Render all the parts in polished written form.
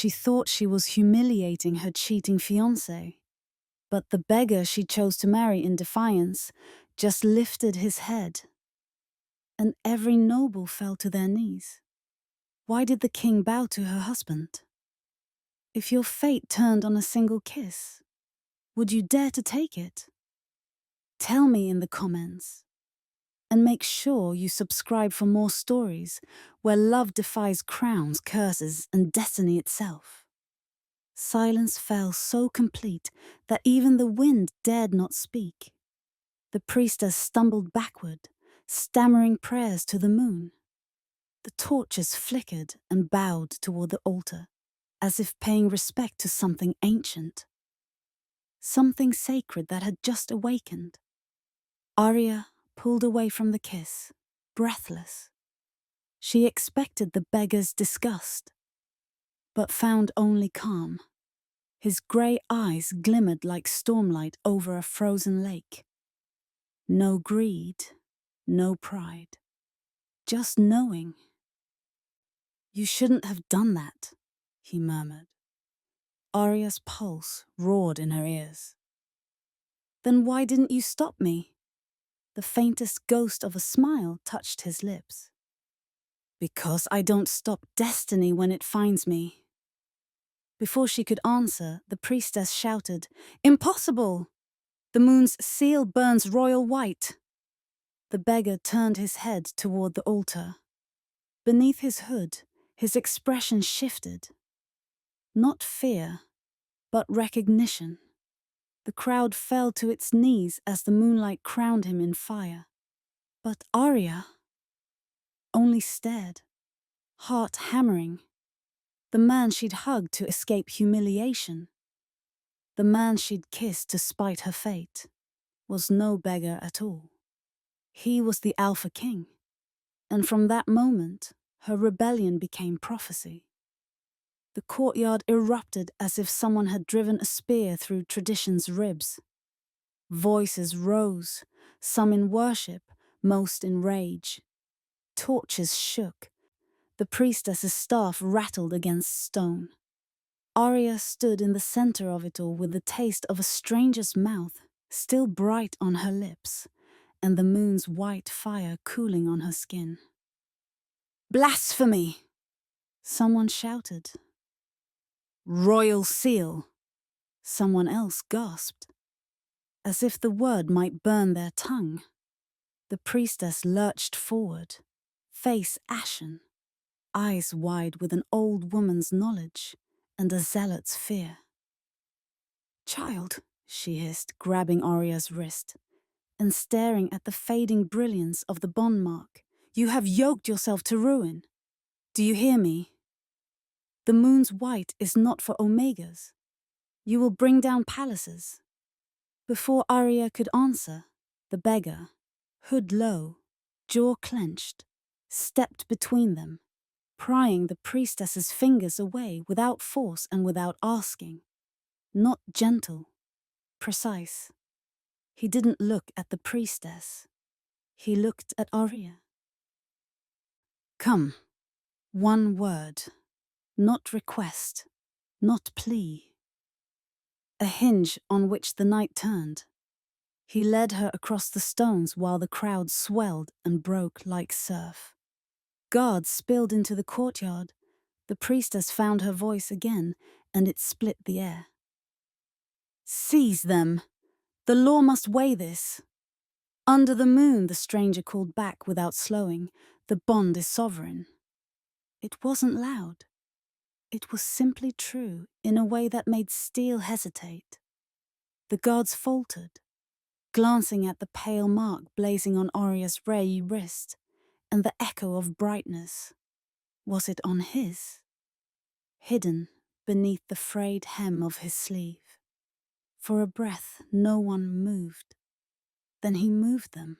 She thought she was humiliating her cheating fiancé. But the beggar she chose to marry in defiance just lifted his head, and every noble fell to their knees. Why did the king bow to her husband? If your fate turned on a single kiss, would you dare to take it? Tell me in the comments. And make sure you subscribe for more stories where love defies crowns, curses, and destiny itself. Silence fell so complete that even the wind dared not speak. The priestess stumbled backward, stammering prayers to the moon. The torches flickered and bowed toward the altar, as if paying respect to something ancient. Something sacred that had just awakened. Arya pulled away from the kiss, breathless. She expected the beggar's disgust, but found only calm. His grey eyes glimmered like stormlight over a frozen lake. No greed, no pride, just knowing. You shouldn't have done that, he murmured. Arya's pulse roared in her ears. Then why didn't you stop me? The faintest ghost of a smile touched his lips. Because I don't stop destiny when it finds me. Before she could answer, the priestess shouted, "Impossible! The moon's seal burns royal white." The beggar turned his head toward the altar. Beneath his hood, his expression shifted. Not fear, but recognition. The crowd fell to its knees as the moonlight crowned him in fire. But Arya only stared, heart hammering. The man she'd hugged to escape humiliation, the man she'd kissed to spite her fate, was no beggar at all. He was the Alpha King, and from that moment, her rebellion became prophecy. The courtyard erupted as if someone had driven a spear through tradition's ribs. Voices rose, some in worship, most in rage. Torches shook. The priestess's staff rattled against stone. Arya stood in the center of it all with the taste of a stranger's mouth still bright on her lips, and the moon's white fire cooling on her skin. "Blasphemy!" someone shouted. "Royal seal!" someone else gasped. As if the word might burn their tongue, the priestess lurched forward, face ashen, eyes wide with an old woman's knowledge and a zealot's fear. "Child," she hissed, grabbing Arya's wrist and staring at the fading brilliance of the bond mark, "you have yoked yourself to ruin. Do you hear me? The moon's white is not for omegas. You will bring down palaces." Before Arya could answer, the beggar, hood low, jaw clenched, stepped between them, prying the priestess's fingers away without force and without asking. Not gentle, precise. He didn't look at the priestess. He looked at Arya. "Come." One word. Not request, not plea. A hinge on which the knight turned. He led her across the stones while the crowd swelled and broke like surf. Guards spilled into the courtyard. The priestess found her voice again, and it split the air. "Seize them! The law must weigh this." "Under the moon," the stranger called back without slowing, "the bond is sovereign." It wasn't loud. It was simply true in a way that made steel hesitate. The guards faltered, glancing at the pale mark blazing on Arya's ray wrist, and the echo of brightness. Was it on his? Hidden beneath the frayed hem of his sleeve. For a breath, no one moved. Then he moved them.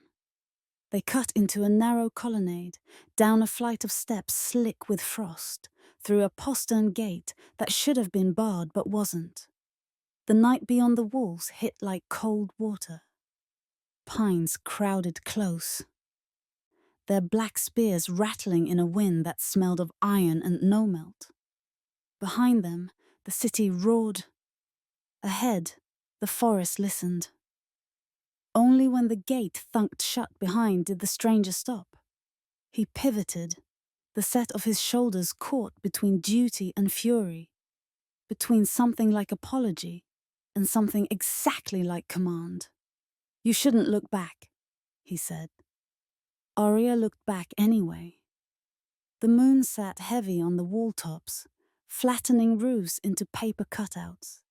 They cut into a narrow colonnade, down a flight of steps slick with frost, through a postern gate that should have been barred but wasn't. The night beyond the walls hit like cold water. Pines crowded close, their black spears rattling in a wind that smelled of iron and no-melt. Behind them, the city roared. Ahead, the forest listened. Only when the gate thunked shut behind did the stranger stop. He pivoted, the set of his shoulders caught between duty and fury, between something like apology and something exactly like command. "You shouldn't look back," he said. Arya looked back anyway. The moon sat heavy on the wall tops, flattening roofs into paper cutouts.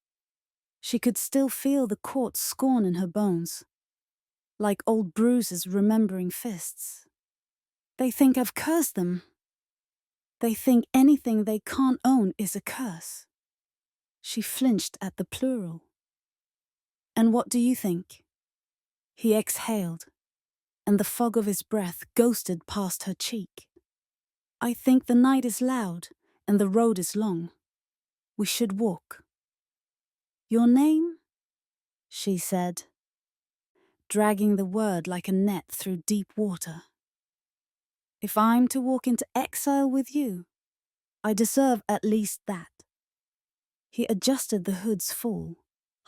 She could still feel the caught scorn in her bones, like old bruises remembering fists. "They think I've cursed them. They think anything they can't own is a curse." She flinched at the plural. "And what do you think?" He exhaled, and the fog of his breath ghosted past her cheek. "I think the night is loud and the road is long. We should walk." "Your name?" she said, dragging the word like a net through deep water. "If I'm to walk into exile with you, I deserve at least that." He adjusted the hood's fall,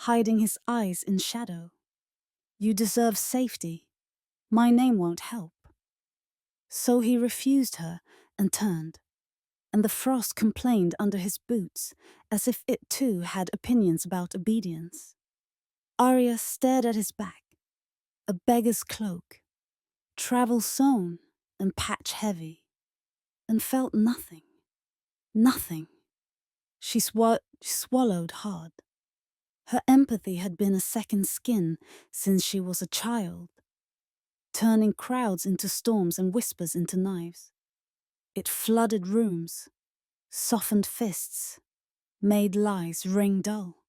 hiding his eyes in shadow. "You deserve safety. My name won't help." So he refused her and turned, and the frost complained under his boots as if it too had opinions about obedience. Arya stared at his back, a beggar's cloak, travel sewn and patch heavy, and felt nothing. Nothing. She swallowed hard. Her empathy had been a second skin since she was a child, turning crowds into storms and whispers into knives. It flooded rooms, softened fists, made lies ring dull.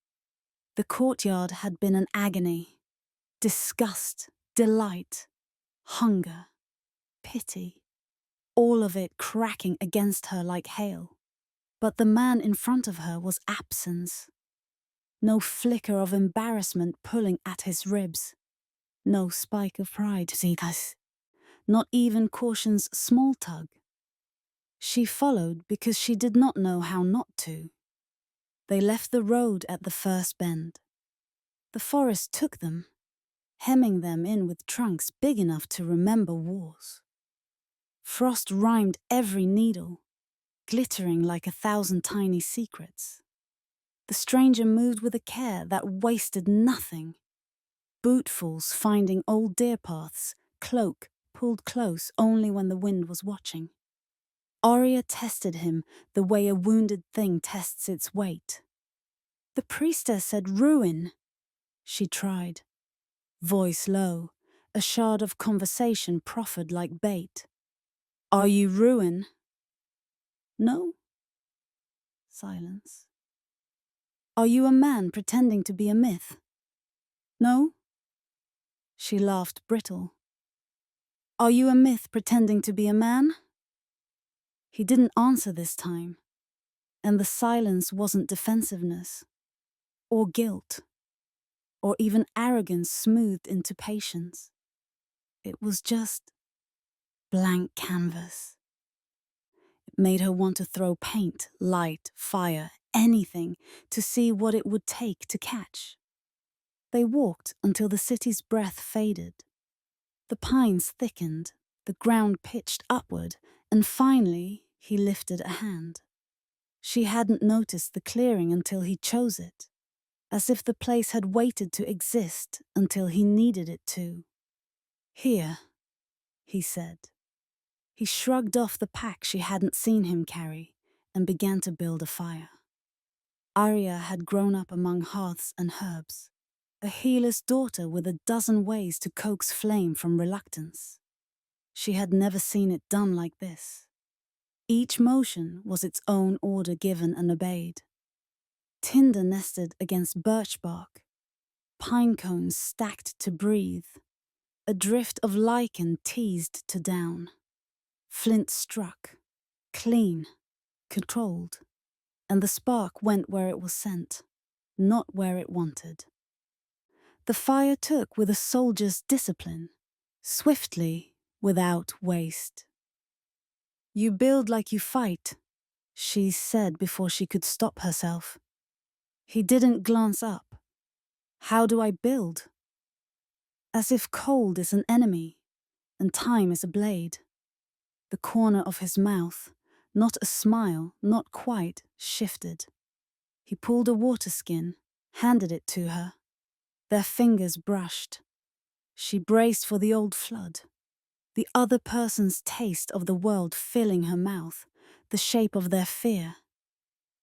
The courtyard had been an agony, disgust, delight, hunger, pity, all of it cracking against her like hail. But the man in front of her was absence. No flicker of embarrassment pulling at his ribs. No spike of pride, not even caution's small tug. She followed because she did not know how not to. They left the road at the first bend. The forest took them, hemming them in with trunks big enough to remember wars. Frost rhymed every needle, glittering like 1,000 tiny secrets. The stranger moved with a care that wasted nothing. Bootfuls finding old deer paths, cloak pulled close only when the wind was watching. Arya tested him the way a wounded thing tests its weight. "The priestess said ruin," she tried. Voice low, a shard of conversation proffered like bait. "Are you ruin?" "No." Silence. "Are you a man pretending to be a myth?" "No." She laughed brittle. "Are you a myth pretending to be a man?" He didn't answer this time, and the silence wasn't defensiveness, or guilt, or even arrogance smoothed into patience. It was just blank canvas. It made her want to throw paint, light, fire, anything to see what it would take to catch. They walked until the city's breath faded. The pines thickened, the ground pitched upward, and finally he lifted a hand. She hadn't noticed the clearing until he chose it, as if the place had waited to exist until he needed it to. "Here," he said. He shrugged off the pack she hadn't seen him carry and began to build a fire. Arya had grown up among hearths and herbs, a healer's daughter with a dozen ways to coax flame from reluctance. She had never seen it done like this. Each motion was its own order given and obeyed. Tinder nested against birch bark, pine cones stacked to breathe, a drift of lichen teased to down. Flint struck, clean, controlled, and the spark went where it was sent, not where it wanted. The fire took with a soldier's discipline, swiftly, without waste. "You build like you fight," she said before she could stop herself. He didn't glance up. How do I build? As if cold is an enemy, and time is a blade. The corner of his mouth, not a smile, not quite, shifted. He pulled a water skin, handed it to her. Their fingers brushed. She braced for the old flood. The other person's taste of the world filling her mouth, the shape of their fear,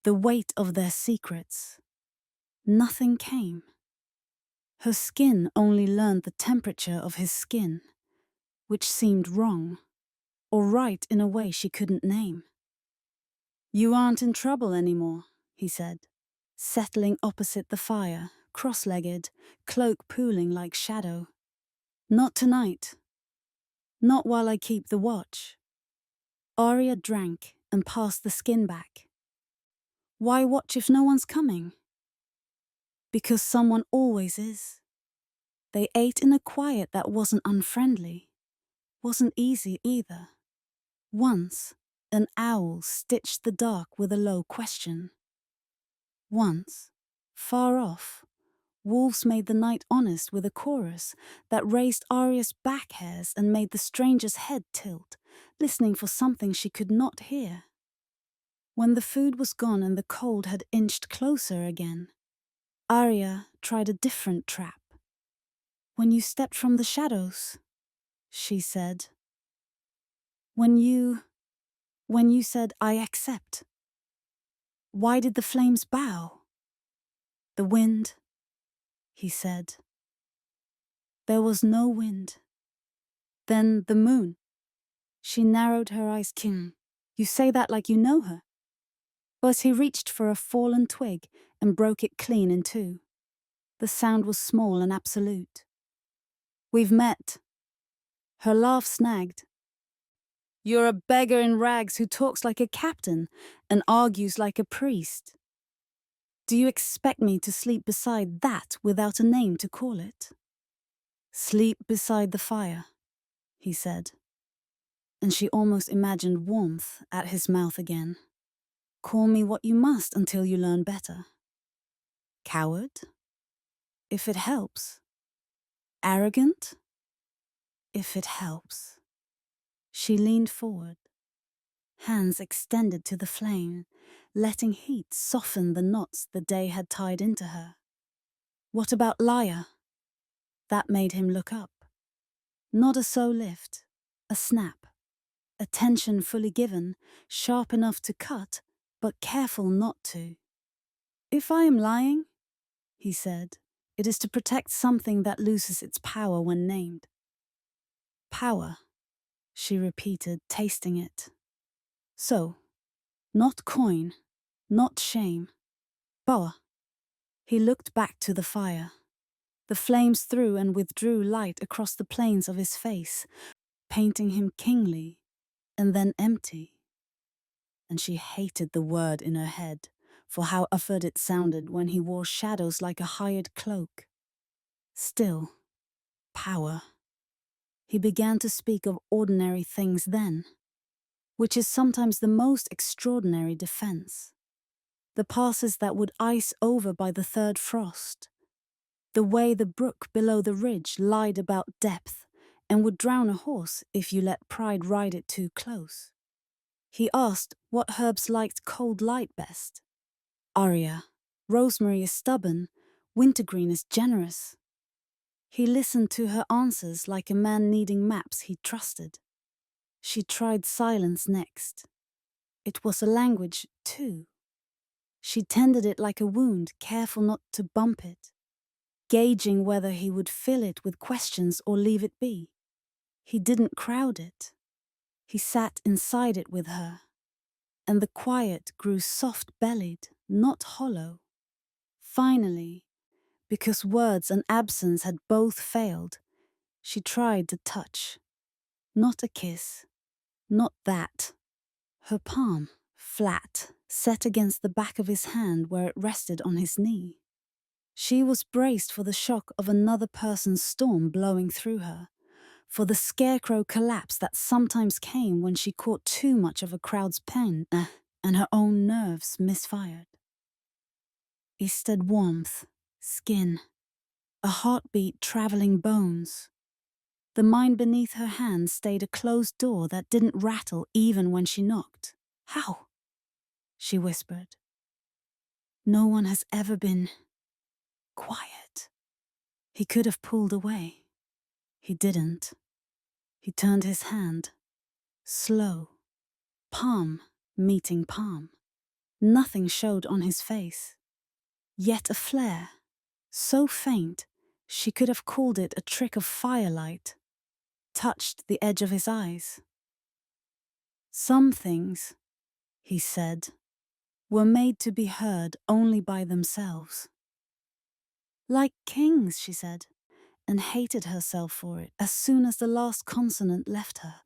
the weight of their secrets. Nothing came. Her skin only learned the temperature of his skin, which seemed wrong, or right in a way she couldn't name. You aren't in trouble anymore, he said, settling opposite the fire, cross-legged, cloak pooling like shadow. Not tonight. Not while I keep the watch. Arya drank and passed the skin back. Why watch if no one's coming? Because someone always is. They ate in a quiet that wasn't unfriendly, wasn't easy either. Once, an owl stitched the dark with a low question. Once, far off, wolves made the night honest with a chorus that raised Arya's back hairs and made the stranger's head tilt, listening for something she could not hear. When the food was gone and the cold had inched closer again, Arya tried a different trap. When you stepped from the shadows, she said. When you said, I accept. Why did the flames bow? The wind, he said. There was no wind. Then the moon. She narrowed her eyes. Kim, you say that like you know her. But he reached for a fallen twig and broke it clean in two. The sound was small and absolute. We've met. Her laugh snagged. You're a beggar in rags who talks like a captain and argues like a priest. Do you expect me to sleep beside that without a name to call it? Sleep beside the fire, he said. And she almost imagined warmth at his mouth again. Call me what you must until you learn better. Coward? If it helps. Arrogant? If it helps. She leaned forward, hands extended to the flame, letting heat soften the knots the day had tied into her. What about liar? That made him look up. Not a soul lift, a snap, a tension fully given, sharp enough to cut, but careful not to. If I am lying, he said, it is to protect something that loses its power when named. Power, she repeated, tasting it. So, not coin, not shame. Power. He looked back to the fire. The flames threw and withdrew light across the planes of his face, painting him kingly, and then empty. And she hated the word in her head, for how offered it sounded when he wore shadows like a hired cloak. Still, power. He began to speak of ordinary things then, which is sometimes the most extraordinary defense. The passes that would ice over by the third frost. The way the brook below the ridge lied about depth and would drown a horse if you let pride ride it too close. He asked what herbs liked cold light best. Arya, rosemary is stubborn, wintergreen is generous. He listened to her answers like a man needing maps he trusted. She tried silence next. It was a language, too. She tended it like a wound, careful not to bump it, gauging whether he would fill it with questions or leave it be. He didn't crowd it. He sat inside it with her, and the quiet grew soft-bellied, not hollow. Finally, because words and absence had both failed, she tried to touch. Not a kiss, not that. Her palm, flat, set against the back of his hand where it rested on his knee. She was braced for the shock of another person's storm blowing through her, for the scarecrow collapse that sometimes came when she caught too much of a crowd's pen. and her own nerves misfired. Instead, warmth, skin, a heartbeat traveling bones. The mind beneath her hand stayed a closed door that didn't rattle even when she knocked. "How?" she whispered. "No one has ever been quiet." He could have pulled away. He didn't. He turned his hand, slow, palm meeting palm. Nothing showed on his face. Yet a flare, so faint she could have called it a trick of firelight, touched the edge of his eyes. "Some things," he said, "were made to be heard only by themselves." "Like kings," she said, and hated herself for it as soon as the last consonant left her.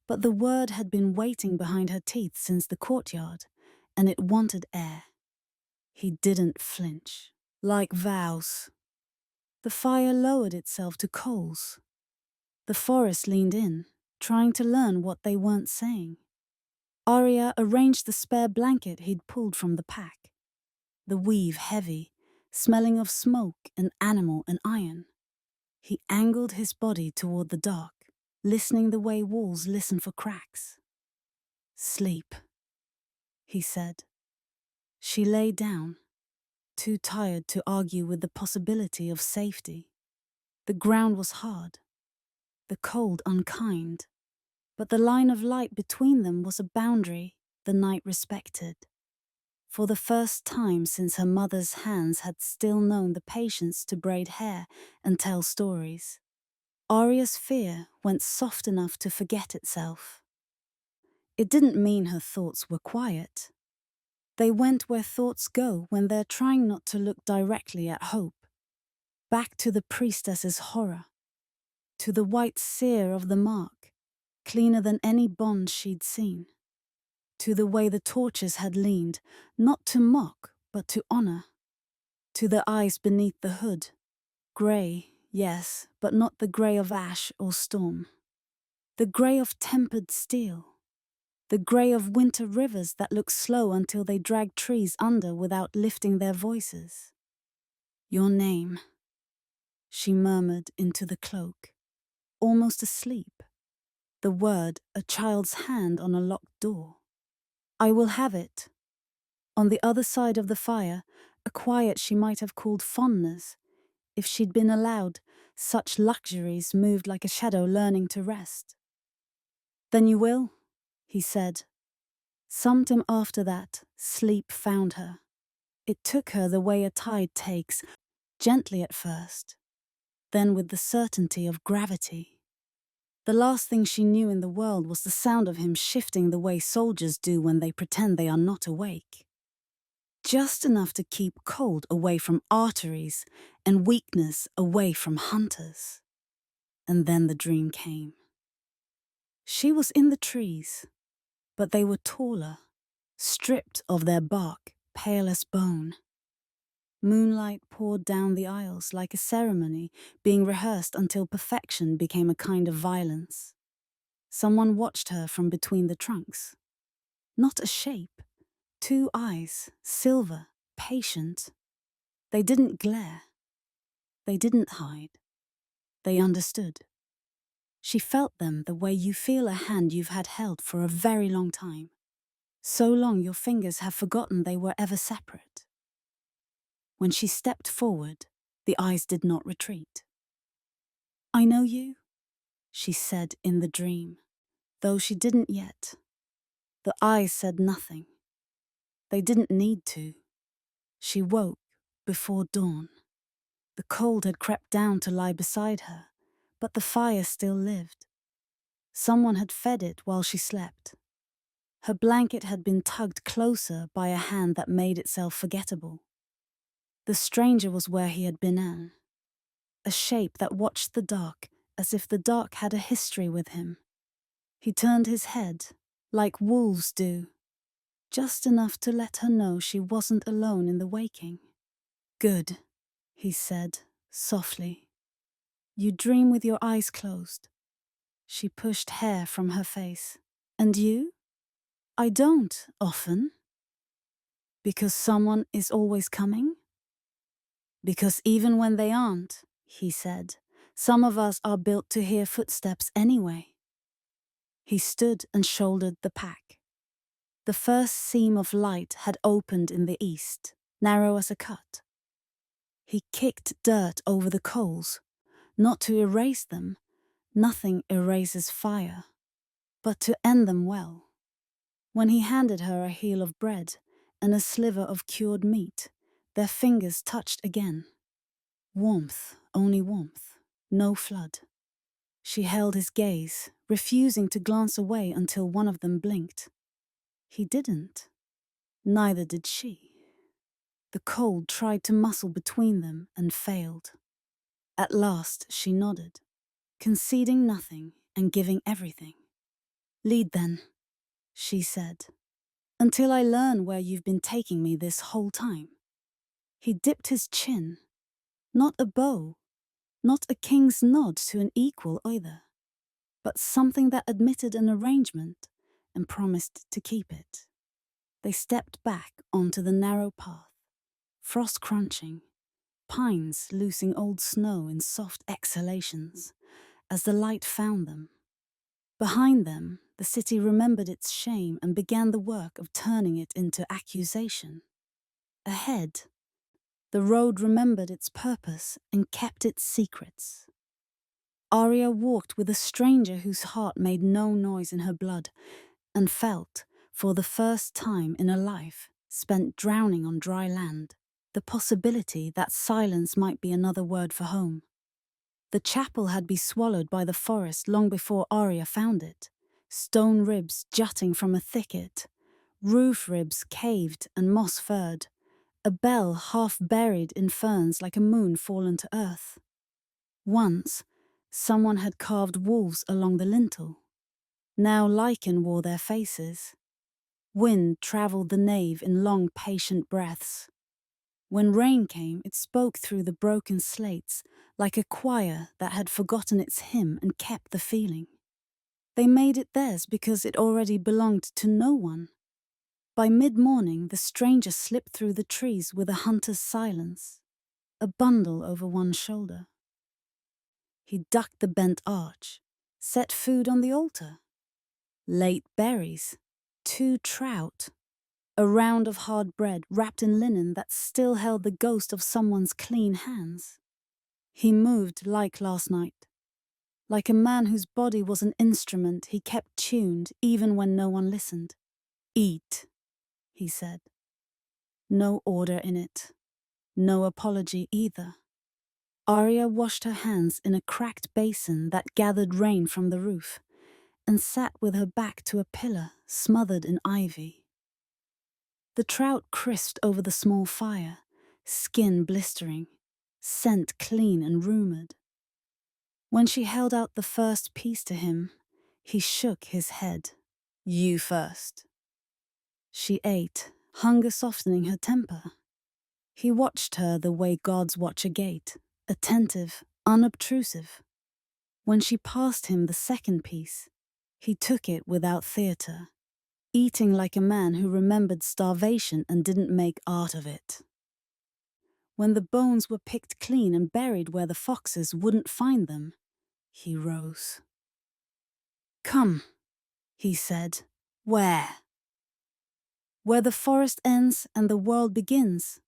But the word had been waiting behind her teeth since the courtyard, and it wanted air. He didn't flinch. "Like vows." The fire lowered itself to coals. The forest leaned in, trying to learn what they weren't saying. Arya arranged the spare blanket he'd pulled from the pack, the weave heavy, smelling of smoke and animal and iron. He angled his body toward the dark, listening the way walls listen for cracks. "Sleep," he said. She lay down, too tired to argue with the possibility of safety. The ground was hard, the cold unkind, but the line of light between them was a boundary the night respected. For the first time since her mother's hands had still known the patience to braid hair and tell stories, Arya's fear went soft enough to forget itself. It didn't mean her thoughts were quiet. They went where thoughts go when they're trying not to look directly at hope. Back to the priestess's horror, to the white sear of the mark, cleaner than any bond she'd seen. To the way the torches had leaned, not to mock, but to honor. To the eyes beneath the hood. Grey, yes, but not the grey of ash or storm. The grey of tempered steel. The grey of winter rivers that look slow until they drag trees under without lifting their voices. "Your name," she murmured into the cloak, almost asleep. The word, a child's hand on a locked door. "I will have it." On the other side of the fire, a quiet she might have called fondness, if she'd been allowed. Such luxuries moved like a shadow learning to rest. "Then you will," he said. Sometime after that, sleep found her. It took her the way a tide takes, gently at first, then with the certainty of gravity. The last thing she knew in the world was the sound of him shifting the way soldiers do when they pretend they are not awake. Just enough to keep cold away from arteries and weakness away from hunters. And then the dream came. She was in the trees, but they were taller, stripped of their bark, pale as bone. Moonlight poured down the aisles like a ceremony being rehearsed until perfection became a kind of violence. Someone watched her from between the trunks. Not a shape, 2 eyes, silver, patient. They didn't glare. They didn't hide. They understood. She felt them the way you feel a hand you've had held for a very long time. So long your fingers have forgotten they were ever separate. When she stepped forward, the eyes did not retreat. "I know you," she said in the dream, though she didn't yet. The eyes said nothing. They didn't need to. She woke before dawn. The cold had crept down to lie beside her, but the fire still lived. Someone had fed it while she slept. Her blanket had been tugged closer by a hand that made itself forgettable. The stranger was where he had been in, a shape that watched the dark as if the dark had a history with him. He turned his head, like wolves do, just enough to let her know she wasn't alone in the waking. "Good," he said, softly. "You dream with your eyes closed." She pushed hair from her face. "And you?" I don't, often. Because someone is always coming? Because even when they aren't, he said, some of us are built to hear footsteps anyway. He stood and shouldered the pack. The first seam of light had opened in the east, narrow as a cut. He kicked dirt over the coals, not to erase them, nothing erases fire, but to end them well. When he handed her a heel of bread and a sliver of cured meat, their fingers touched again. Warmth, only warmth, no flood. She held his gaze, refusing to glance away until one of them blinked. He didn't. Neither did she. The cold tried to muscle between them and failed. At last she nodded, conceding nothing and giving everything. Lead then, she said, until I learn where you've been taking me this whole time. He dipped his chin. Not a bow, not a king's nod to an equal either, but something that admitted an arrangement and promised to keep it. They stepped back onto the narrow path, frost crunching, pines loosing old snow in soft exhalations, as the light found them. Behind them, the city remembered its shame and began the work of turning it into accusation. Ahead, the road remembered its purpose and kept its secrets. Arya walked with a stranger whose heart made no noise in her blood and felt, for the first time in a life spent drowning on dry land, the possibility that silence might be another word for home. The chapel had been swallowed by the forest long before Arya found it, stone ribs jutting from a thicket, roof ribs caved and moss-furred, a bell half buried in ferns like a moon fallen to earth. Once, someone had carved wolves along the lintel. Now lichen wore their faces. Wind travelled the nave in long, patient breaths. When rain came, it spoke through the broken slates like a choir that had forgotten its hymn and kept the feeling. They made it theirs because it already belonged to no one. By mid-morning, the stranger slipped through the trees with a hunter's silence, a bundle over one shoulder. He ducked the bent arch, set food on the altar. Late berries, 2 trout, a round of hard bread wrapped in linen that still held the ghost of someone's clean hands. He moved like last night, like a man whose body was an instrument he kept tuned even when no one listened. Eat, he said. No order in it, no apology either. Arya washed her hands in a cracked basin that gathered rain from the roof and sat with her back to a pillar smothered in ivy. The trout crisped over the small fire, skin blistering, scent clean and rumoured. When she held out the first piece to him, he shook his head. You first. She ate, hunger softening her temper. He watched her the way gods watch a gate, attentive, unobtrusive. When she passed him the second piece, he took it without theatre, eating like a man who remembered starvation and didn't make art of it. When the bones were picked clean and buried where the foxes wouldn't find them, he rose. Come, he said. Where? Where the forest ends and the world begins,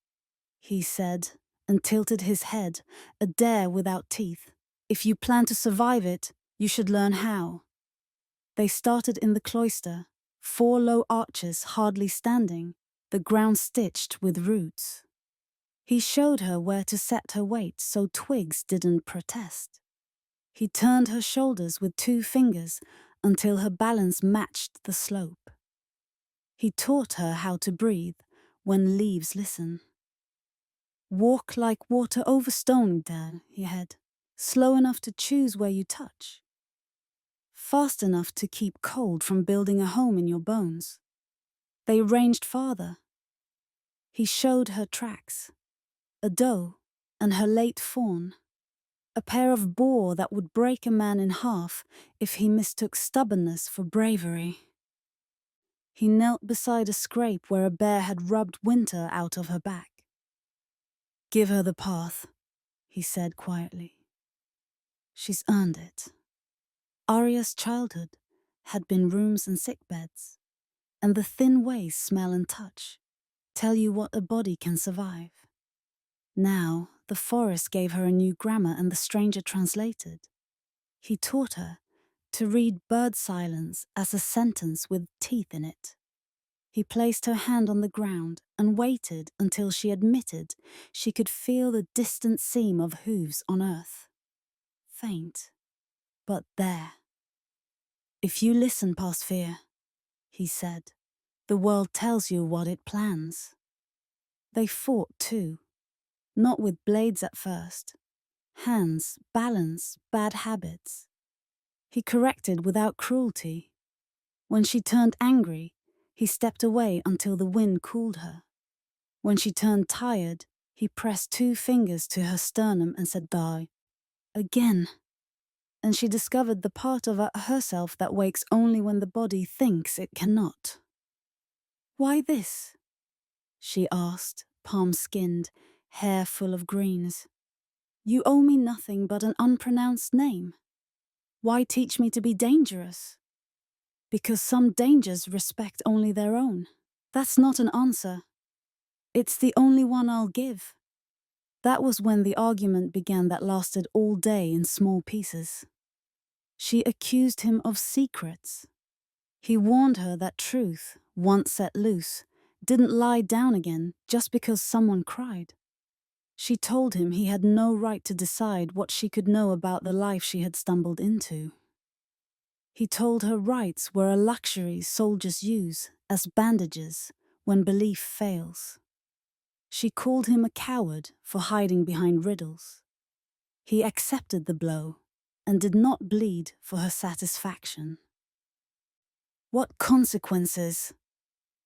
he said, and tilted his head, a dare without teeth. If you plan to survive it, you should learn how. They started in the cloister, 4 low arches hardly standing, the ground stitched with roots. He showed her where to set her weight so twigs didn't protest. He turned her shoulders with 2 fingers until her balance matched the slope. He taught her how to breathe when leaves listen. Walk like water over stone, Dad, he had, slow enough to choose where you touch. Fast enough to keep cold from building a home in your bones. They ranged farther. He showed her tracks, a doe and her late fawn, a pair of boar that would break a man in half if he mistook stubbornness for bravery. He knelt beside a scrape where a bear had rubbed winter out of her back. "Give her the path," he said quietly. "She's earned it." Arya's childhood had been rooms and sick beds, and the thin ways smell and touch tell you what a body can survive. Now, the forest gave her a new grammar, and the stranger translated. He taught her to read bird silence as a sentence with teeth in it. He placed her hand on the ground and waited until she admitted she could feel the distant seam of hooves on earth. Faint, but there. "If you listen past fear," he said, "the world tells you what it plans." They fought too, not with blades at first. Hands, balance, bad habits. He corrected without cruelty. When she turned angry, he stepped away until the wind cooled her. When she turned tired, he pressed 2 fingers to her sternum and said, "Die." Again. And she discovered the part of herself that wakes only when the body thinks it cannot. "Why this?" she asked, palm-skinned, hair full of greens. "You owe me nothing but an unpronounced name. Why teach me to be dangerous?" "Because some dangers respect only their own." "That's not an answer. It's the only one I'll give." That was when the argument began that lasted all day in small pieces. She accused him of secrets. He warned her that truth, once set loose, didn't lie down again just because someone cried. She told him he had no right to decide what she could know about the life she had stumbled into. He told her rights were a luxury soldiers use as bandages when belief fails. She called him a coward for hiding behind riddles. He accepted the blow and did not bleed for her satisfaction. "What consequences?"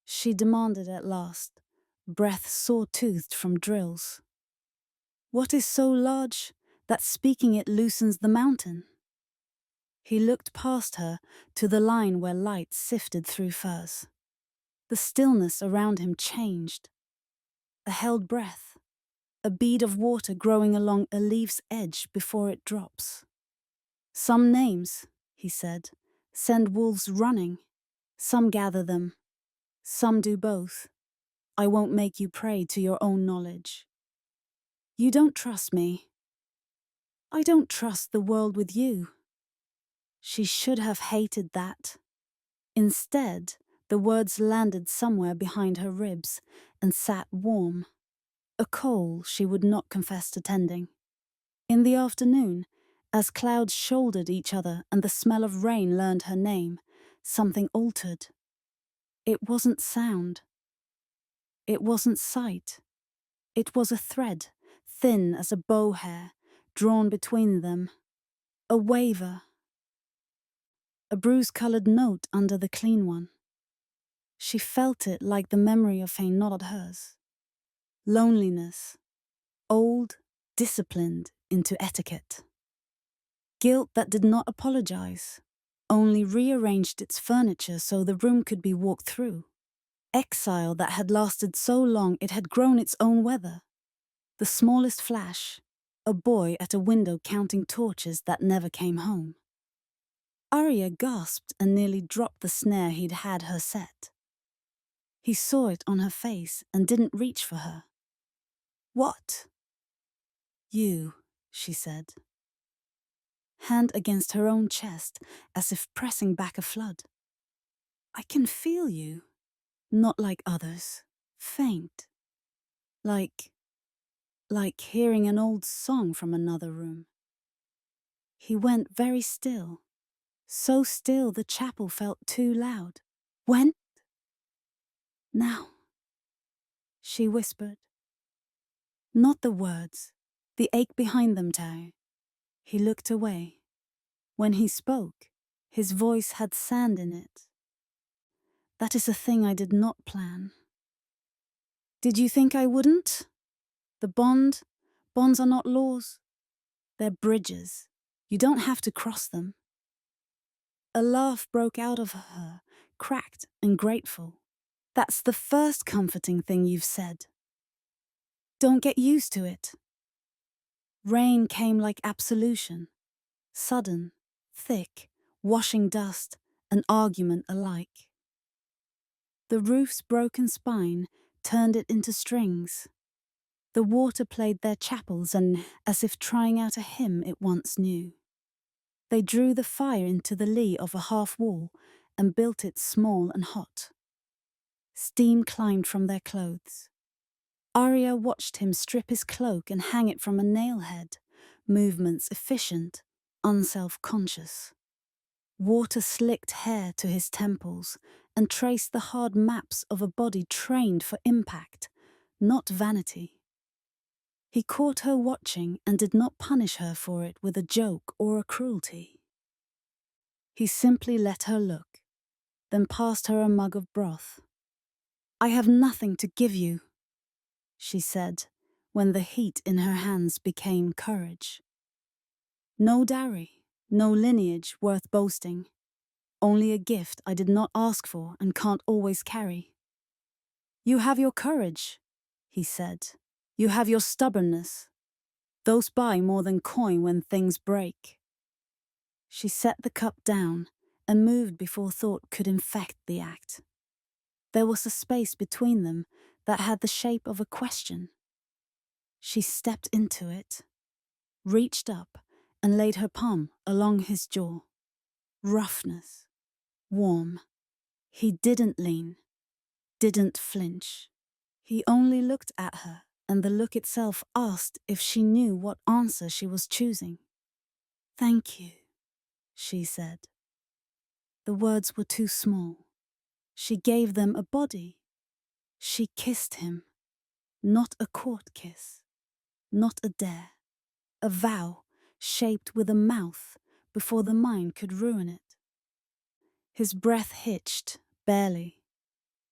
she demanded at last, breath sore-toothed from drills. "What is so large that speaking it loosens the mountain?" He looked past her to the line where light sifted through furs. The stillness around him changed. A held breath, a bead of water growing along a leaf's edge before it drops. "Some names," he said, "send wolves running. Some gather them. Some do both. I won't make you prey to your own knowledge." "You don't trust me." "I don't trust the world with you." She should have hated that. Instead, the words landed somewhere behind her ribs and sat warm. A coal she would not confess to tending. In the afternoon, as clouds shouldered each other and the smell of rain learned her name, something altered. It wasn't sound. It wasn't sight. It was a thread, thin as a bow hair, drawn between them. A waver. A bruise-colored note under the clean one. She felt it like the memory of fame not hers. Loneliness. Old, disciplined into etiquette. Guilt that did not apologize, only rearranged its furniture so the room could be walked through. Exile that had lasted so long it had grown its own weather. The smallest flash, a boy at a window counting torches that never came home. Arya gasped and nearly dropped the snare he'd had her set. He saw it on her face and didn't reach for her. "What?" "You," she said. Hand against her own chest, as if pressing back a flood. "I can feel you. Not like others. Faint. Like hearing an old song from another room." He went very still. So still the chapel felt too loud. "When?" "Now," she whispered. Not the words, the ache behind them, Tao. He looked away. When he spoke, his voice had sand in it. "That is a thing I did not plan." "Did you think I wouldn't? The bonds are not laws. They're bridges. You don't have to cross them." A laugh broke out of her, cracked and grateful. That's the first comforting thing you've said. Don't get used to it. Rain came like absolution, sudden, thick, washing dust and argument alike. The roof's broken spine turned it into strings. The water played their chapels and as if trying out a hymn it once knew. They drew the fire into the lee of a half wall and built it small and hot. Steam climbed from their clothes. Arya watched him strip his cloak and hang it from a nail-head, movements efficient, unself-conscious. Water slicked hair to his temples and traced the hard maps of a body trained for impact, not vanity. He caught her watching and did not punish her for it with a joke or a cruelty. He simply let her look, then passed her a mug of broth. "I have nothing to give you," she said, when the heat in her hands became courage. "No dowry, no lineage worth boasting. Only a gift I did not ask for and can't always carry." "You have your courage," he said. "You have your stubbornness. Those buy more than coin when things break." She set the cup down and moved before thought could infect the act. There was a space between them that had the shape of a question. She stepped into it, reached up, and laid her palm along his jaw. Roughness, warm. He didn't lean, didn't flinch. He only looked at her, and the look itself asked if she knew what answer she was choosing. "Thank you," she said. The words were too small. She gave them a body. She kissed him. Not a court kiss. Not a dare. A vow shaped with a mouth before the mind could ruin it. His breath hitched, barely.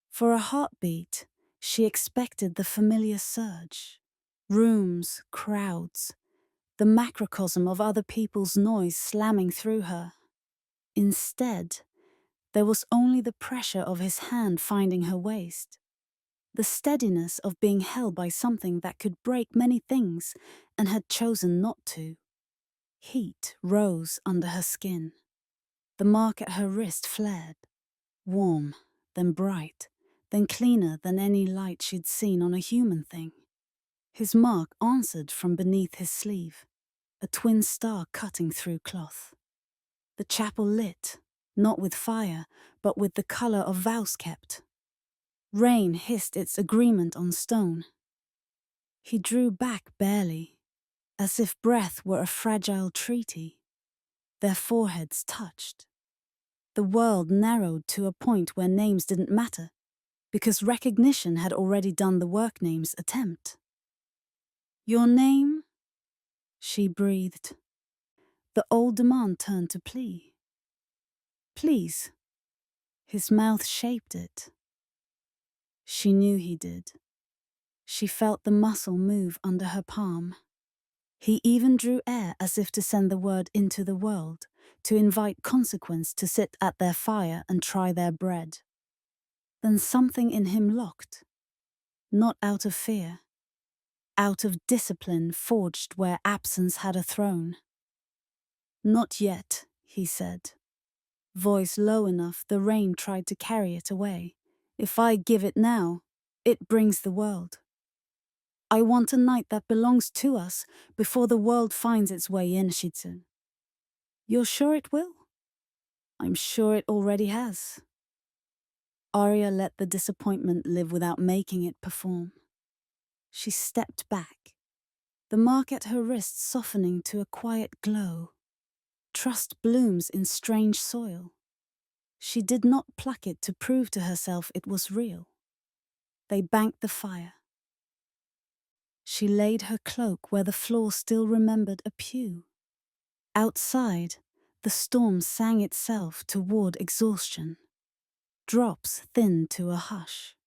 For a heartbeat, she expected the familiar surge. Rooms, crowds, the macrocosm of other people's noise slamming through her. Instead, there was only the pressure of his hand finding her waist. The steadiness of being held by something that could break many things and had chosen not to. Heat rose under her skin. The mark at her wrist flared. Warm, then bright, then cleaner than any light she'd seen on a human thing. His mark answered from beneath his sleeve, a twin star cutting through cloth. The chapel lit, not with fire, but with the color of vows kept. Rain hissed its agreement on stone. He drew back barely, as if breath were a fragile treaty. Their foreheads touched. The world narrowed to a point where names didn't matter, because recognition had already done the work names attempt. "Your name?" she breathed. The old demand turned to plea. "Please." His mouth shaped it. She knew he did. She felt the muscle move under her palm. He even drew air as if to send the word into the world, to invite consequence to sit at their fire and try their bread. Then something in him locked, not out of fear, out of discipline forged where absence had a throne. "Not yet," he said. Voice low enough the rain tried to carry it away. "If I give it now, it brings the world. I want a night that belongs to us before the world finds its way in, Shitsu." "You're sure it will?" "I'm sure it already has." Arya let the disappointment live without making it perform. She stepped back, the mark at her wrist softening to a quiet glow. Trust blooms in strange soil. She did not pluck it to prove to herself it was real. They banked the fire. She laid her cloak where the floor still remembered a pew. Outside, the storm sang itself toward exhaustion. Drops thinned to a hush.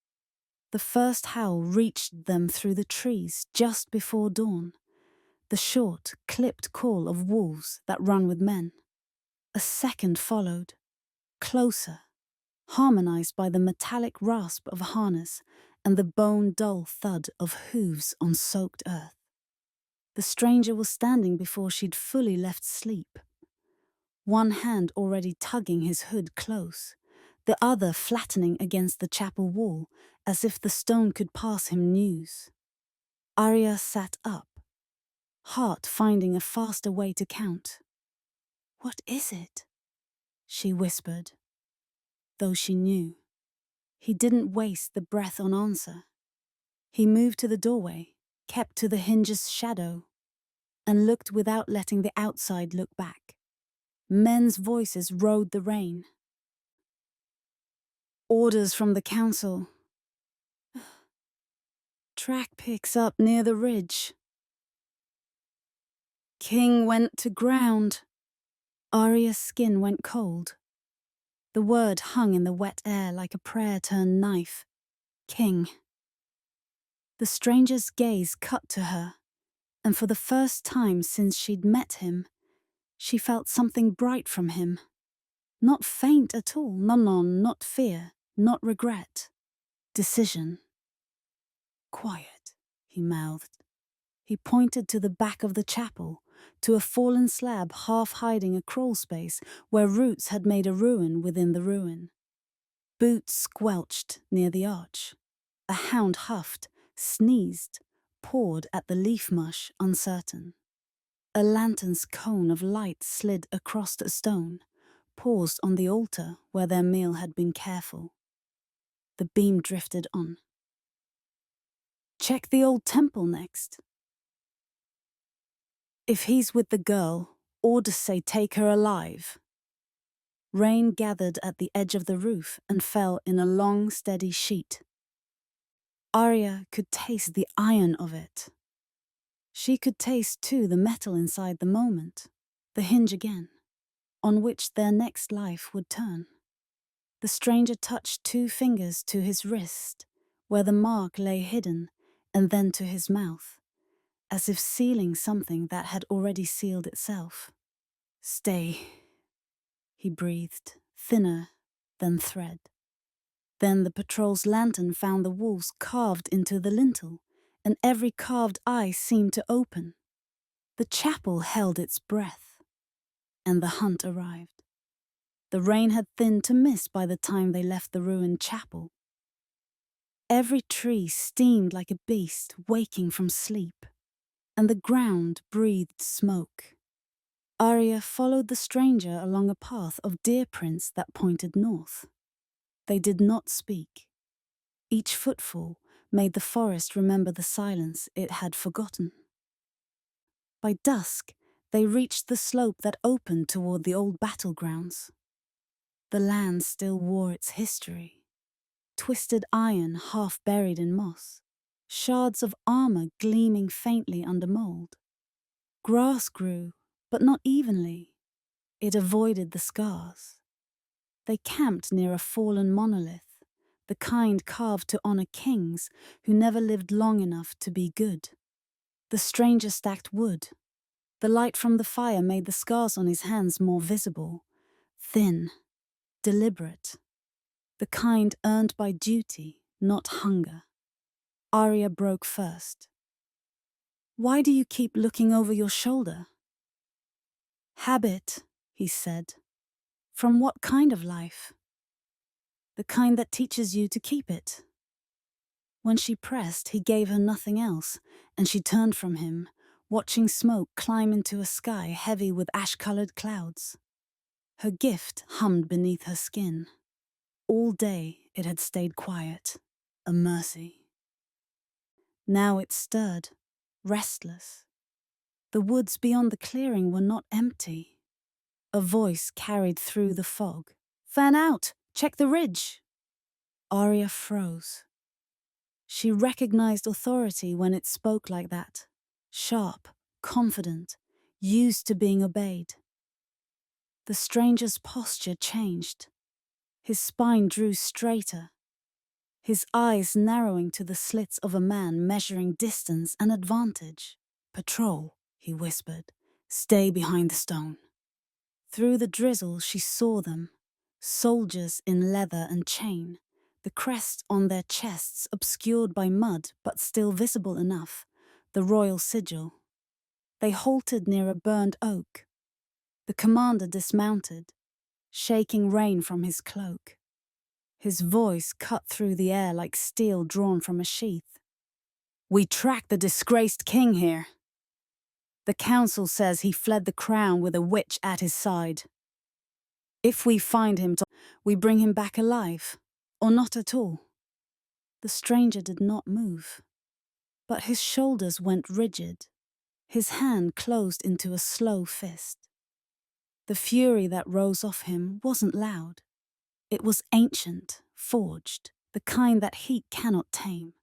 The first howl reached them through the trees just before dawn, the short, clipped call of wolves that run with men. A second followed, closer, harmonized by the metallic rasp of a harness and the bone-dull thud of hooves on soaked earth. The stranger was standing before she'd fully left sleep, one hand already tugging his hood close, the other flattening against the chapel wall as if the stone could pass him news. Arya sat up, heart finding a faster way to count. "What is it?" she whispered, though she knew. He didn't waste the breath on answer. He moved to the doorway, kept to the hinge's shadow, and looked without letting the outside look back. Men's voices rode the rain. "Orders from the council. Track picks up near the ridge. King went to ground." Arya's skin went cold. The word hung in the wet air like a prayer-turned knife. King. The stranger's gaze cut to her, and for the first time since she'd met him, she felt something bright from him. Not faint at all, not fear, not regret. Decision. "Quiet," he mouthed. He pointed to the back of the chapel, to a fallen slab half hiding a crawl space where roots had made a ruin within the ruin. Boots squelched near the arch. A hound huffed, sneezed, pawed at the leaf mush, uncertain. A lantern's cone of light slid across a stone, paused on the altar where their meal had been careful. The beam drifted on. "Check the old temple next. If he's with the girl, orders say take her alive." Rain gathered at the edge of the roof and fell in a long, steady sheet. Arya could taste the iron of it. She could taste, too, the metal inside the moment, the hinge again, on which their next life would turn. The stranger touched 2 fingers to his wrist, where the mark lay hidden, and then to his mouth, as if sealing something that had already sealed itself. "Stay," he breathed, thinner than thread. Then the patrol's lantern found the walls carved into the lintel, and every carved eye seemed to open. The chapel held its breath, and the hunt arrived. The rain had thinned to mist by the time they left the ruined chapel. Every tree steamed like a beast waking from sleep, and the ground breathed smoke. Arya followed the stranger along a path of deer prints that pointed north. They did not speak. Each footfall made the forest remember the silence it had forgotten. By dusk, they reached the slope that opened toward the old battlegrounds. The land still wore its history. Twisted iron half buried in moss, shards of armor gleaming faintly under mold. Grass grew, but not evenly. It avoided the scars. They camped near a fallen monolith, the kind carved to honor kings who never lived long enough to be good. The stranger stacked wood. The light from the fire made the scars on his hands more visible, thin, deliberate. The kind earned by duty, not hunger. Arya broke first. "Why do you keep looking over your shoulder?" "Habit," he said. "From what kind of life?" "The kind that teaches you to keep it." When she pressed, he gave her nothing else, and she turned from him, watching smoke climb into a sky heavy with ash-colored clouds. Her gift hummed beneath her skin. All day it had stayed quiet, a mercy. Now it stirred, restless. The woods beyond the clearing were not empty. A voice carried through the fog. "Fan out! Check the ridge!" Arya froze. She recognized authority when it spoke like that. Sharp, confident, used to being obeyed. The stranger's posture changed. His spine drew straighter, his eyes narrowing to the slits of a man measuring distance and advantage. "Patrol," he whispered. "Stay behind the stone." Through the drizzle she saw them, Soldiers in leather and chain, the crest on their chests obscured by mud but still visible enough, the royal sigil. They halted near a burned oak. The commander dismounted, shaking rain from his cloak. His voice cut through the air like steel drawn from a sheath. "We track the disgraced king here. The council says he fled the crown with a witch at his side. If we find him, we bring him back alive, or not at all." The stranger did not move, but his shoulders went rigid. His hand closed into a slow fist. The fury that rose off him wasn't loud. It was ancient, forged, the kind that heat cannot tame.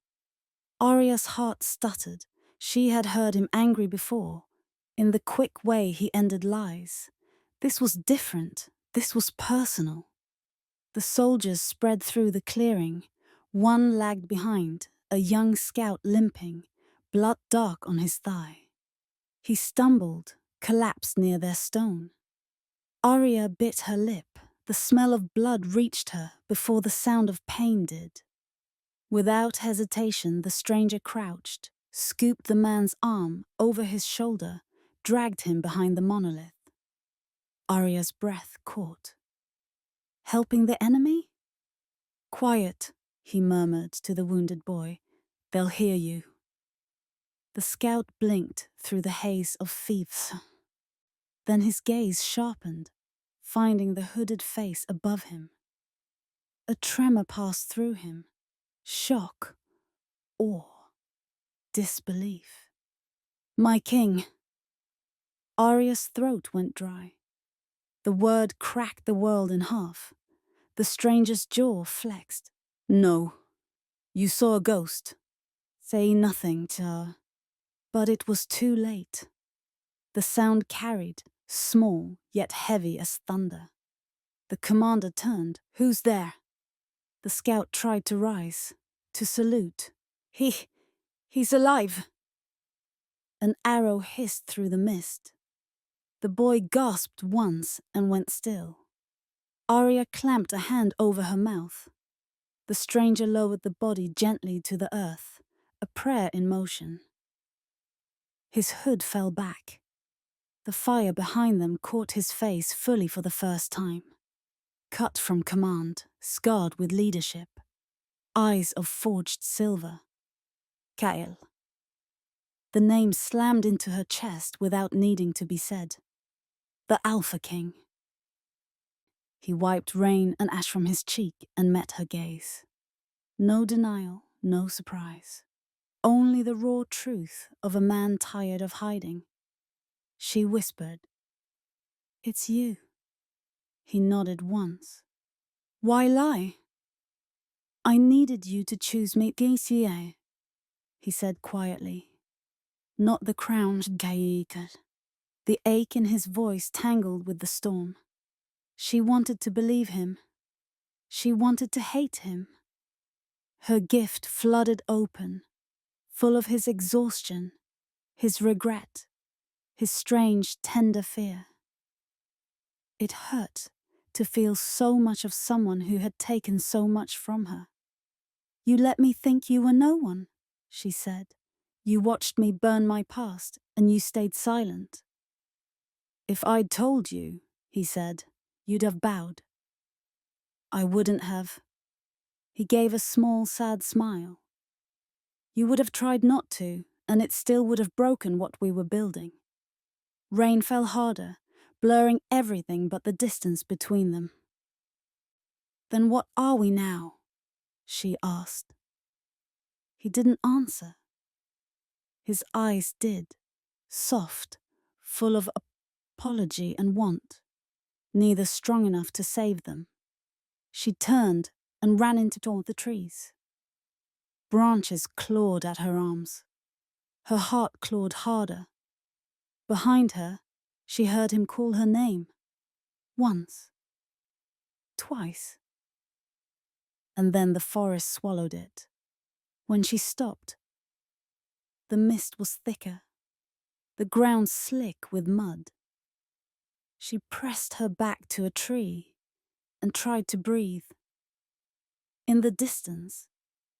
Arya's heart stuttered. She had heard him angry before, in the quick way he ended lies. This was different. This was personal. The soldiers spread through the clearing. One lagged behind, a young scout limping, blood dark on his thigh. He stumbled, collapsed near their stone. Arya bit her lip. The smell of blood reached her before the sound of pain did. Without hesitation, the stranger crouched, scooped the man's arm over his shoulder, dragged him behind the monolith. Arya's breath caught. "Helping the enemy?" "Quiet," he murmured to the wounded boy. "They'll hear you." The scout blinked through the haze of fiefs. Then his gaze sharpened, finding the hooded face above him. A tremor passed through him. Shock, awe, disbelief. "My king." Arya's throat went dry. The word cracked the world in half. The stranger's jaw flexed. "No. You saw a ghost. Say nothing, Char." But it was too late. The sound carried, small yet heavy as thunder. The commander turned. "Who's there?" The scout tried to rise, to salute. He's alive." An arrow hissed through the mist. The boy gasped once and went still. Arya clamped a hand over her mouth. The stranger lowered the body gently to the earth, a prayer in motion. His hood fell back. The fire behind them caught his face fully for the first time. Cut from command, scarred with leadership. Eyes of forged silver. Kael. The name slammed into her chest without needing to be said. The Alpha King. He wiped rain and ash from his cheek and met her gaze. No denial, no surprise. Only the raw truth of a man tired of hiding. She whispered, "It's you." He nodded once. "Why lie?" "I needed you to choose me, Gaisier," he said quietly. "Not the crown, Gaikar." The ache in his voice tangled with the storm. She wanted to believe him. She wanted to hate him. Her gift flooded open, full of his exhaustion, his regret, his strange, tender fear. It hurt to feel so much of someone who had taken so much from her. "You let me think you were no one," she said. "You watched me burn my past, and you stayed silent." "If I'd told you," he said, "you'd have bowed." "I wouldn't have." He gave a small, sad smile. "You would have tried not to, and it still would have broken what we were building." Rain fell harder, blurring everything but the distance between them. "Then what are we now?" she asked. He didn't answer. His eyes did, soft, full of apology and want, neither strong enough to save them. She turned and ran into toward the trees. Branches clawed at her arms. Her heart clawed harder. Behind her, she heard him call her name. Once. Twice. And then the forest swallowed it. When she stopped, the mist was thicker, the ground slick with mud. She pressed her back to a tree, and tried to breathe. In the distance,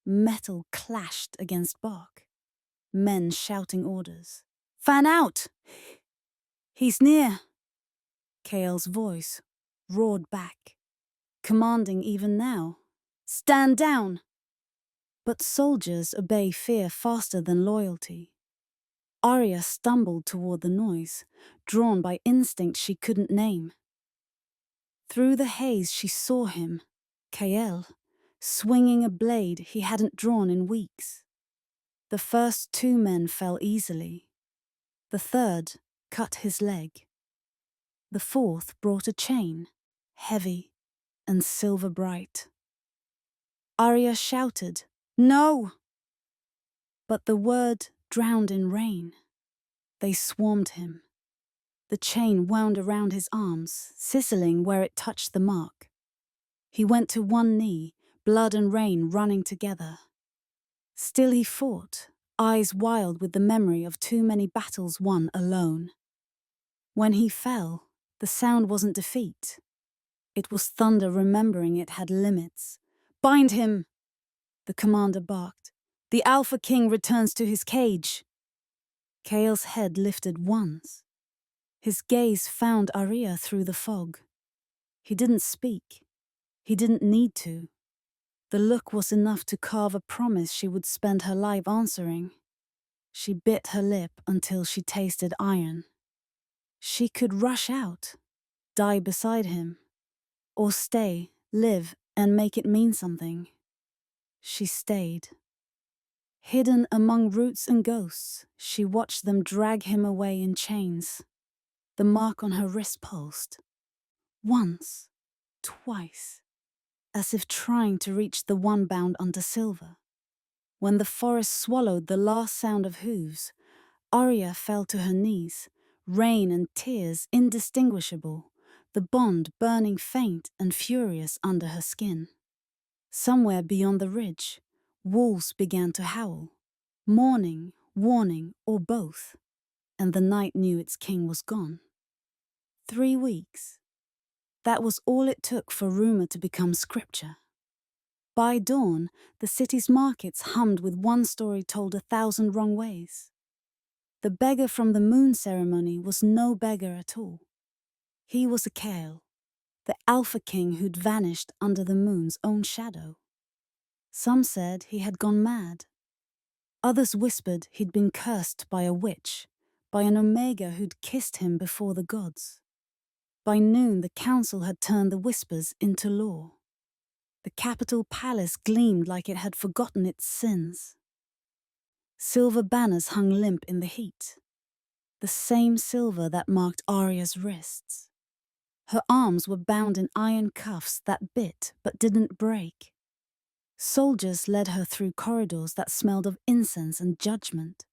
metal clashed against bark, men shouting orders. "Fan out! He's near!" Kael's voice roared back, commanding even now. "Stand down!" But soldiers obey fear faster than loyalty. Arya stumbled toward the noise, drawn by instinct she couldn't name. Through the haze she saw him, Kael, swinging a blade he hadn't drawn in weeks. The first 2 men fell easily. The third cut his leg. The fourth brought a chain, heavy and silver bright. Arya shouted, "No!" But the word drowned in rain. They swarmed him. The chain wound around his arms, sizzling where it touched the mark. He went to one knee, blood and rain running together. Still he fought, eyes wild with the memory of too many battles won alone. When he fell, the sound wasn't defeat. It was thunder remembering it had limits. "Bind him!" the commander barked. "The Alpha King returns to his cage." Kael's head lifted once. His gaze found Arya through the fog. He didn't speak. He didn't need to. The look was enough to carve a promise she would spend her life answering. She bit her lip until she tasted iron. She could rush out, die beside him, or stay, live, and make it mean something. She stayed. Hidden among roots and ghosts, she watched them drag him away in chains. The mark on her wrist pulsed. Once, twice, as if trying to reach the one bound under silver. When the forest swallowed the last sound of hooves, Arya fell to her knees, rain and tears indistinguishable, the bond burning faint and furious under her skin. Somewhere beyond the ridge, wolves began to howl, mourning, warning, or both, and the night knew its king was gone. 3 weeks. That was all it took for rumor to become scripture. By dawn, the city's markets hummed with one story told 1,000 wrong ways. The beggar from the moon ceremony was no beggar at all. He was a Kael, the Alpha King who'd vanished under the moon's own shadow. Some said he had gone mad. Others whispered he'd been cursed by a witch, by an Omega who'd kissed him before the gods. By noon, the council had turned the whispers into law. The capital palace gleamed like it had forgotten its sins. Silver banners hung limp in the heat, the same silver that marked Arya's wrists. Her arms were bound in iron cuffs that bit but didn't break. Soldiers led her through corridors that smelled of incense and judgment.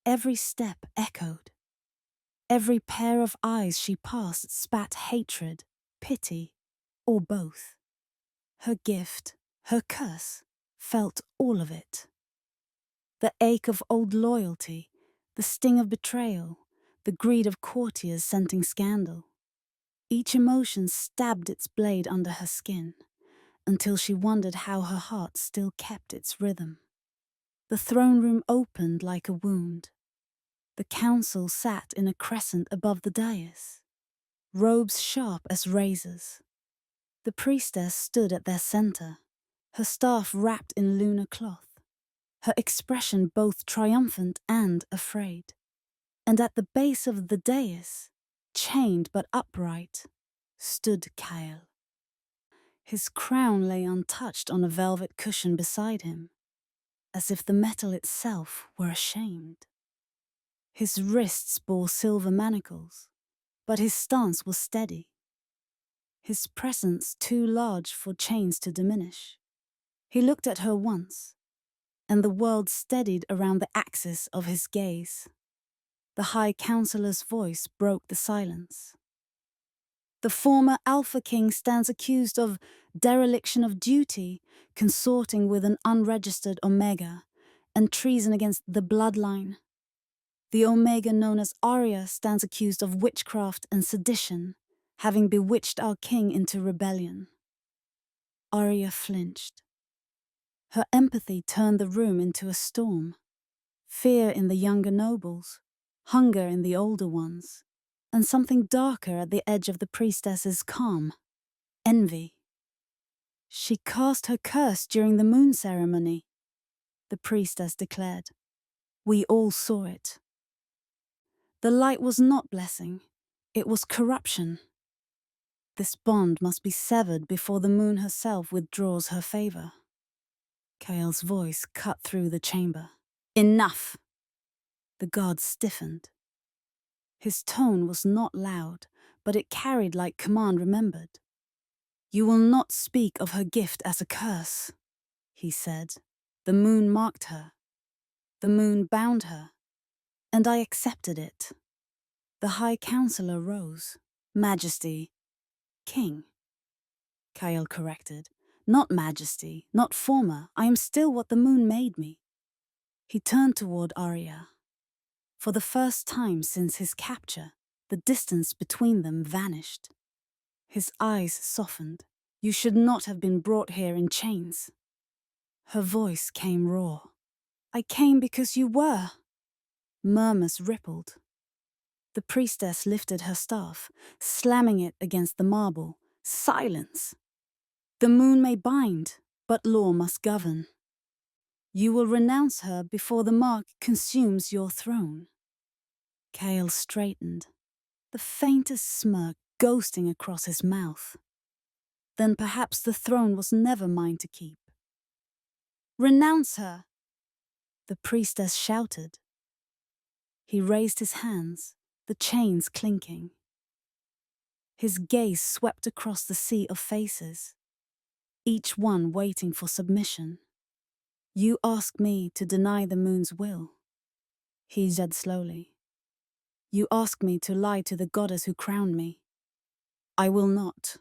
Every step echoed. Every pair of eyes she passed spat hatred, pity, or both. Her gift, her curse, felt all of it. The ache of old loyalty, the sting of betrayal, the greed of courtiers scenting scandal. Each emotion stabbed its blade under her skin, until she wondered how her heart still kept its rhythm. The throne room opened like a wound. The council sat in a crescent above the dais, robes sharp as razors. The priestess stood at their center, her staff wrapped in lunar cloth, her expression both triumphant and afraid. And at the base of the dais, chained but upright, stood Kael. His crown lay untouched on a velvet cushion beside him, as if the metal itself were ashamed. His wrists bore silver manacles, but his stance was steady. His presence too large for chains to diminish. He looked at her once, and the world steadied around the axis of his gaze. The High Counselor's voice broke the silence. The former Alpha King stands accused of dereliction of duty, consorting with an unregistered Omega, and treason against the bloodline. The Omega known as Arya stands accused of witchcraft and sedition, having bewitched our king into rebellion. Arya flinched. Her empathy turned the room into a storm. Fear in the younger nobles, hunger in the older ones, and something darker at the edge of the priestess's calm. Envy. She cast her curse during the moon ceremony, the priestess declared. We all saw it. The light was not blessing, it was corruption. This bond must be severed before the moon herself withdraws her favor. Kael's voice cut through the chamber. Enough! The god stiffened. His tone was not loud, but it carried like command remembered. You will not speak of her gift as a curse, he said. The moon marked her. The moon bound her. And I accepted it. The High Counselor rose. Majesty. King. Kael corrected. Not majesty, not former. I am still what the moon made me. He turned toward Arya. For the first time since his capture, the distance between them vanished. His eyes softened. You should not have been brought here in chains. Her voice came raw. I came because you were. Murmurs rippled. The priestess lifted her staff, slamming it against the marble. Silence! The moon may bind, but law must govern. You will renounce her before the mark consumes your throne. Kael straightened, the faintest smirk ghosting across his mouth. Then perhaps the throne was never mine to keep. Renounce her! The priestess shouted. He raised his hands, the chains clinking. His gaze swept across the sea of faces, each one waiting for submission. You ask me to deny the moon's will, he said slowly. You ask me to lie to the goddess who crowned me. I will not.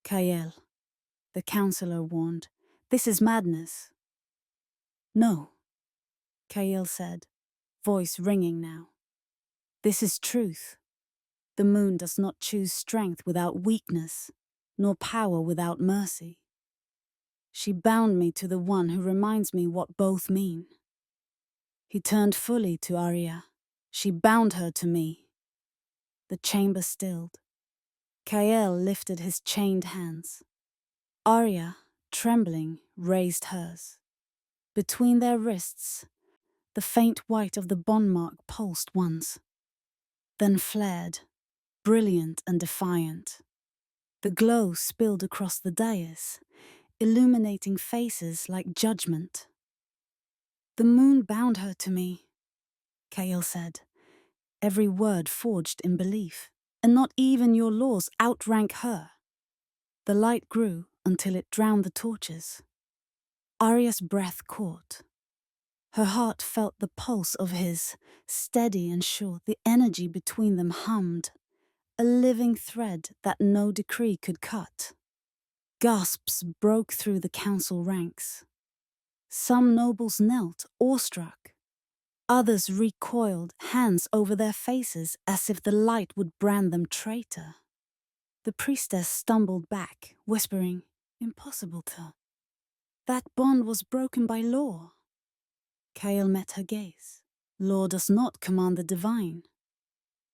Kael, the counselor warned, this is madness. No, Kael said, voice ringing now. This is truth. The moon does not choose strength without weakness, nor power without mercy. She bound me to the one who reminds me what both mean. He turned fully to Arya. She bound her to me. The chamber stilled. Kael lifted his chained hands. Arya, trembling, raised hers. Between their wrists, the faint white of the bond mark pulsed once, then flared, brilliant and defiant. The glow spilled across the dais, illuminating faces like judgment. The moon bound her to me, Kael said, every word forged in belief, and not even your laws outrank her. The light grew until it drowned the torches. Arya's breath caught. Her heart felt the pulse of his, steady and sure. The energy between them hummed, a living thread that no decree could cut. Gasps broke through the council ranks. Some nobles knelt, awestruck. Others recoiled, hands over their faces, as if the light would brand them traitor. The priestess stumbled back, whispering, impossible to. That bond was broken by law. Kael met her gaze. Law does not command the divine.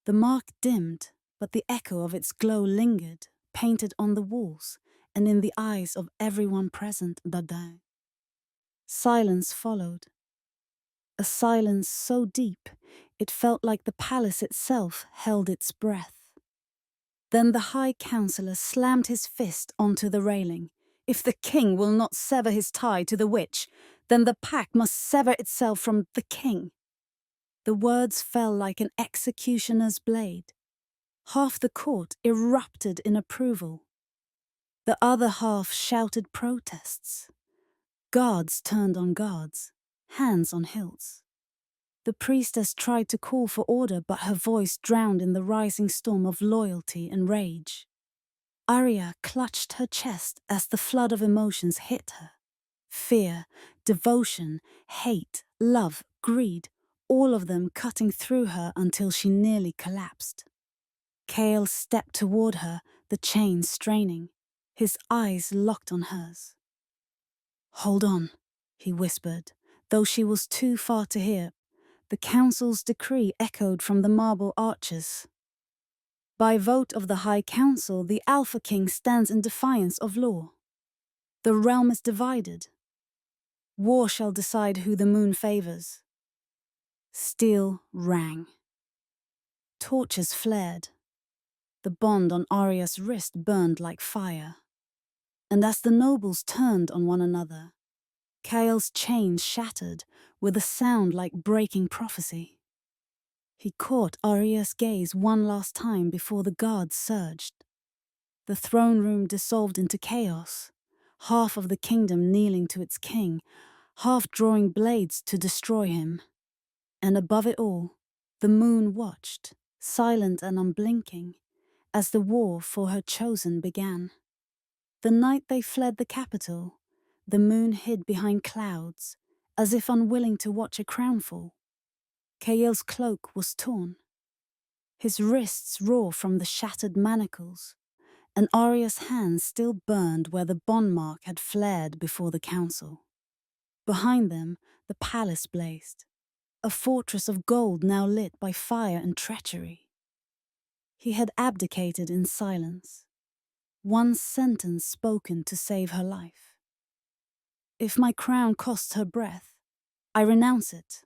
The mark dimmed, but the echo of its glow lingered, painted on the walls and in the eyes of everyone present. Badai. Silence followed. A silence so deep, it felt like the palace itself held its breath. Then the High Counselor slammed his fist onto the railing. If the king will not sever his tie to the witch, then the pack must sever itself from the king. The words fell like an executioner's blade. Half the court erupted in approval. The other half shouted protests. Guards turned on guards, hands on hilts. The priestess tried to call for order, but her voice drowned in the rising storm of loyalty and rage. Arya clutched her chest as the flood of emotions hit her. Fear, devotion, hate, love, greed, all of them cutting through her until she nearly collapsed. Kael stepped toward her, the chain straining, his eyes locked on hers. "Hold on," he whispered, though she was too far to hear. The council's decree echoed from the marble arches. By vote of the High Council, the Alpha King stands in defiance of law. The realm is divided. War shall decide who the moon favors. Steel rang. Torches flared. The bond on Arya's wrist burned like fire. And as the nobles turned on one another, Kael's chains shattered with a sound like breaking prophecy. He caught Arya's gaze one last time before the guards surged. The throne room dissolved into chaos, half of the kingdom kneeling to its king, half drawing blades to destroy him. And above it all, the moon watched, silent and unblinking, as the war for her chosen began. The night they fled the capital, the moon hid behind clouds, as if unwilling to watch a crown fall. Kael's cloak was torn. His wrists raw from the shattered manacles, and Arya's hands still burned where the bond mark had flared before the council. Behind them, the palace blazed, a fortress of gold now lit by fire and treachery. He had abdicated in silence, one sentence spoken to save her life. "If my crown costs her breath, I renounce it."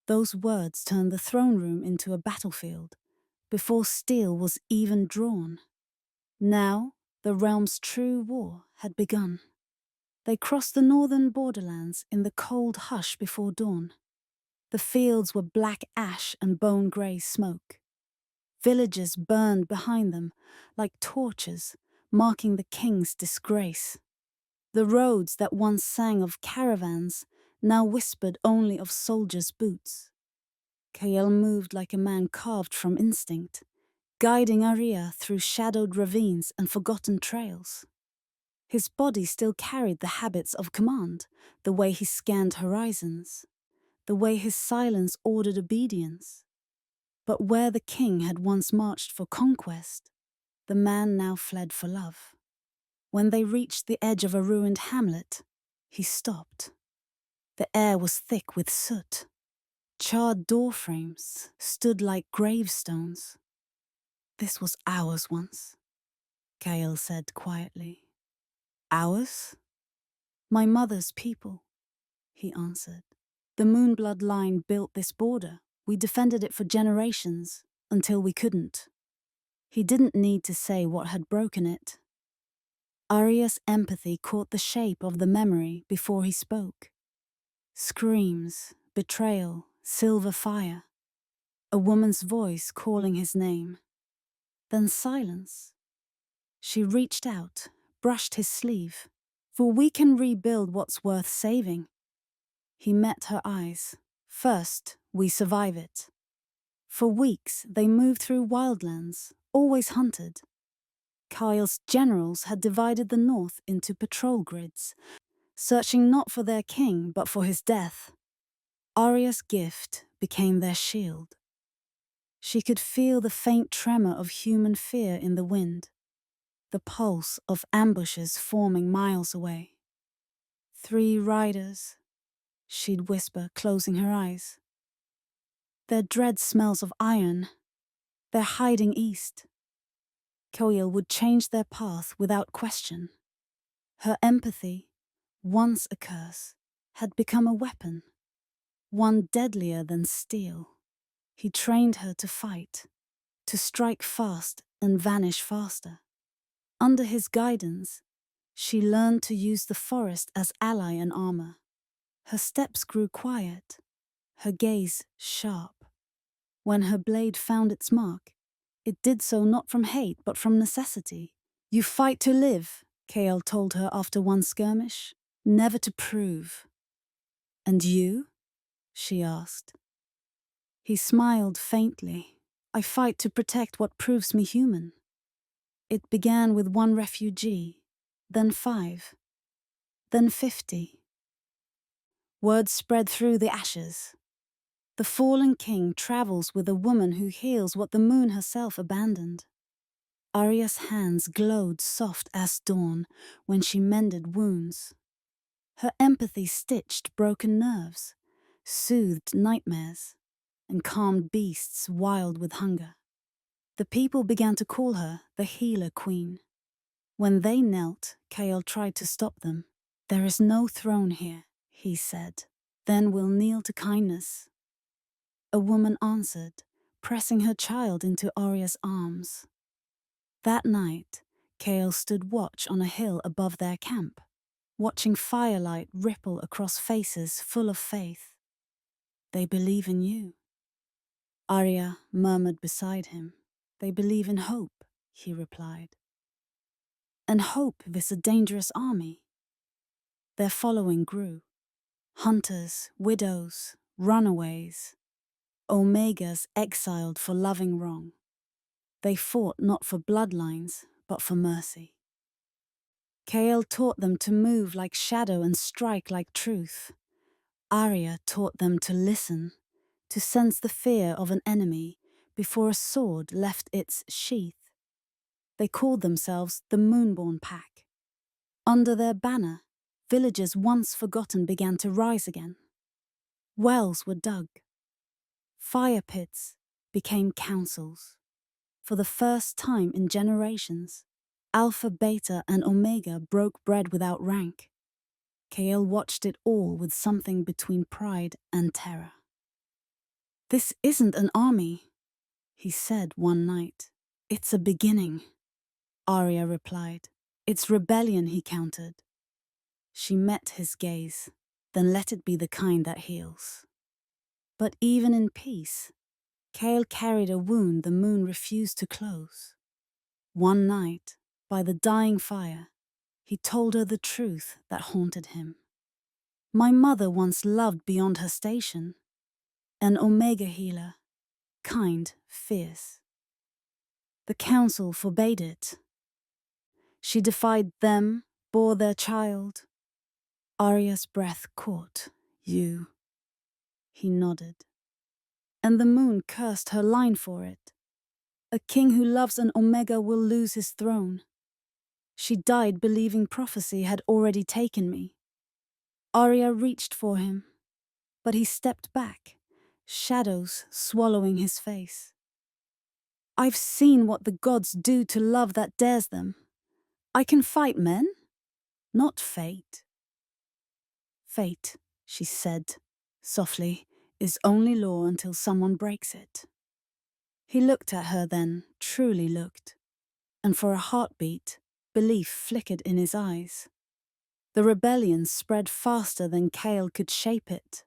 Those words turned the throne room into a battlefield, before steel was even drawn. Now, the realm's true war had begun. They crossed the northern borderlands in the cold hush before dawn. The fields were black ash and bone-grey smoke. Villages burned behind them, like torches, marking the king's disgrace. The roads that once sang of caravans now whispered only of soldiers' boots. Kael moved like a man carved from instinct, guiding Arya through shadowed ravines and forgotten trails. His body still carried the habits of command, the way he scanned horizons, the way his silence ordered obedience. But where the king had once marched for conquest, the man now fled for love. When they reached the edge of a ruined hamlet, he stopped. The air was thick with soot. Charred doorframes stood like gravestones. "This was ours once," Kael said quietly. "Ours? My mother's people," he answered. "The Moonblood line built this border. We defended it for generations, until we couldn't." He didn't need to say what had broken it. Arya's empathy caught the shape of the memory before he spoke. Screams, betrayal, silver fire. A woman's voice calling his name. Then silence. She reached out, brushed his sleeve. "For we can rebuild what's worth saving." He met her eyes. "First, we survive it." For weeks, they moved through wildlands, always hunted. Kyle's generals had divided the north into patrol grids, searching not for their king, but for his death. Arya's gift became their shield. She could feel the faint tremor of human fear in the wind, the pulse of ambushes forming miles away. "3 riders," she'd whisper, closing her eyes. "Their dread smells of iron. They're hiding east." Koyel would change their path without question. Her empathy, once a curse, had become a weapon, one deadlier than steel. He trained her to fight, to strike fast and vanish faster. Under his guidance, she learned to use the forest as ally and armor. Her steps grew quiet, her gaze sharp. When her blade found its mark, it did so not from hate but from necessity. "You fight to live," Kael told her after one skirmish, "never to prove." "And you?" she asked. He smiled faintly. "I fight to protect what proves me human." It began with 1 refugee, then 5, then 50. Word spread through the ashes. The fallen king travels with a woman who heals what the moon herself abandoned. Arya's hands glowed soft as dawn when she mended wounds. Her empathy stitched broken nerves, soothed nightmares, and calmed beasts wild with hunger. The people began to call her the Healer Queen. When they knelt, Chaol tried to stop them. "There is no throne here," he said. "Then we'll kneel to kindness." A woman answered, pressing her child into Arya's arms. That night, Chaol stood watch on a hill above their camp, watching firelight ripple across faces full of faith. "They believe in you," Arya murmured beside him. "They believe in hope," he replied. "And hope is a dangerous army." Their following grew. Hunters, widows, runaways, Omegas exiled for loving wrong. They fought not for bloodlines, but for mercy. Chaol taught them to move like shadow and strike like truth. Arya taught them to listen, to sense the fear of an enemy before a sword left its sheath. They called themselves the Moonborn Pack. Under their banner, villages once forgotten began to rise again. Wells were dug. Fire pits became councils. For the first time in generations, Alpha, Beta, and Omega broke bread without rank. Chaol watched it all with something between pride and terror. "This isn't an army," he said one night. "It's a beginning," Arya replied. "It's rebellion," he countered. She met his gaze, "Then let it be the kind that heals." But even in peace, Chaol carried a wound the moon refused to close. One night, by the dying fire, he told her the truth that haunted him. "My mother once loved beyond her station, an Omega healer, kind, fierce. The council forbade it. She defied them, bore their child." Arya's breath caught. "You." He nodded. "And the moon cursed her line for it. A king who loves an Omega will lose his throne. She died believing prophecy had already taken me." Arya reached for him, but he stepped back, shadows swallowing his face. "I've seen what the gods do to love that dares them. I can fight men, not fate." "Fate," she said softly, "is only law until someone breaks it." He looked at her then, truly looked, and for a heartbeat, belief flickered in his eyes. The rebellion spread faster than Chaol could shape it.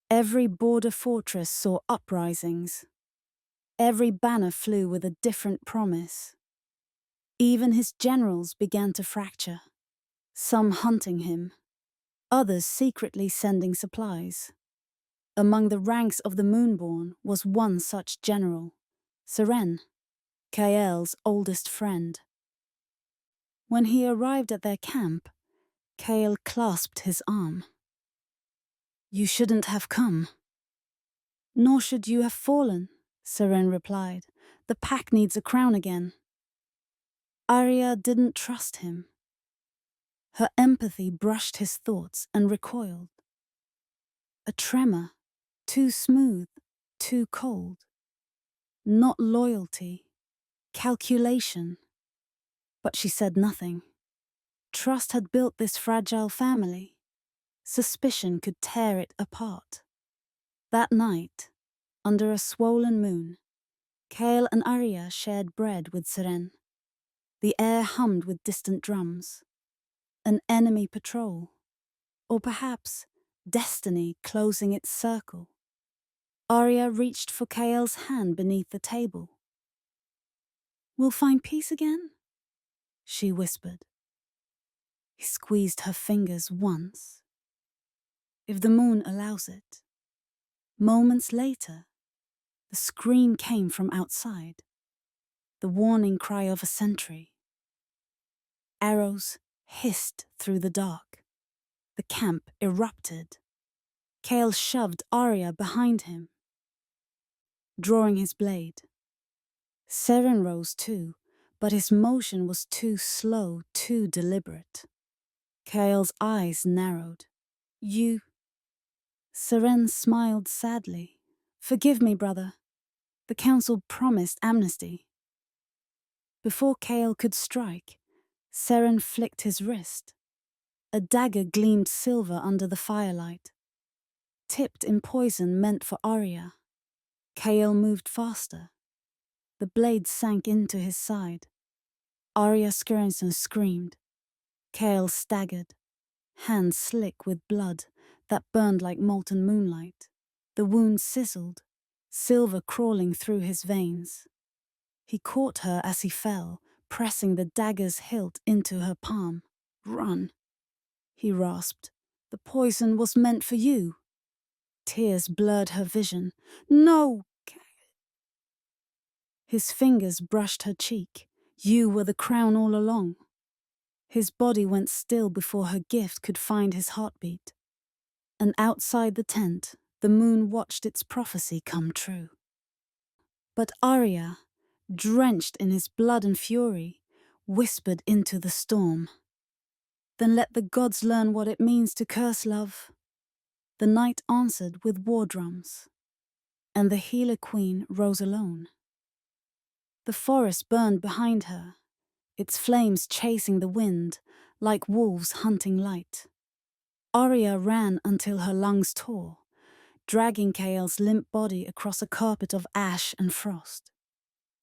Every border fortress saw uprisings. Every banner flew with a different promise. Even his generals began to fracture, some hunting him, others secretly sending supplies. Among the ranks of the Moonborn was one such general, Seren, Chaol's oldest friend. When he arrived at their camp, Chaol clasped his arm. "You shouldn't have come." "Nor should you have fallen," Seren replied. "The pack needs a crown again." Arya didn't trust him. Her empathy brushed his thoughts and recoiled. A tremor, too smooth, too cold. Not loyalty, calculation. But she said nothing. Trust had built this fragile family. Suspicion could tear it apart. That night, under a swollen moon, Chaol and Arya shared bread with Seren. The air hummed with distant drums. An enemy patrol. Or perhaps destiny closing its circle. Arya reached for Chaol's hand beneath the table. "We'll find peace again?" she whispered. He squeezed her fingers once. "If the moon allows it." Moments later, the scream came from outside, the warning cry of a sentry. Arrows hissed through the dark. The camp erupted. Kale shoved Arya behind him, drawing his blade. Seren rose too, but his motion was too slow, too deliberate. Kale's eyes narrowed. You... Seren smiled sadly. Forgive me, brother. The council promised amnesty. Before Kale could strike, Seren flicked his wrist. A dagger gleamed silver under the firelight, tipped in poison meant for Arya. Kale moved faster. The blade sank into his side. Arya Skirnson screamed. Kale staggered, hands slick with blood that burned like molten moonlight. The wound sizzled, silver crawling through his veins. He caught her as he fell, pressing the dagger's hilt into her palm. Run, he rasped. The poison was meant for you. Tears blurred her vision. No! His fingers brushed her cheek. You were the crown all along. His body went still before her gift could find his heartbeat. And outside the tent, the moon watched its prophecy come true. But Arya, drenched in his blood and fury, whispered into the storm. Then let the gods learn what it means to curse love. The night answered with war drums, and the healer queen rose alone. The forest burned behind her, its flames chasing the wind like wolves hunting light. Arya ran until her lungs tore, dragging Kale's limp body across a carpet of ash and frost.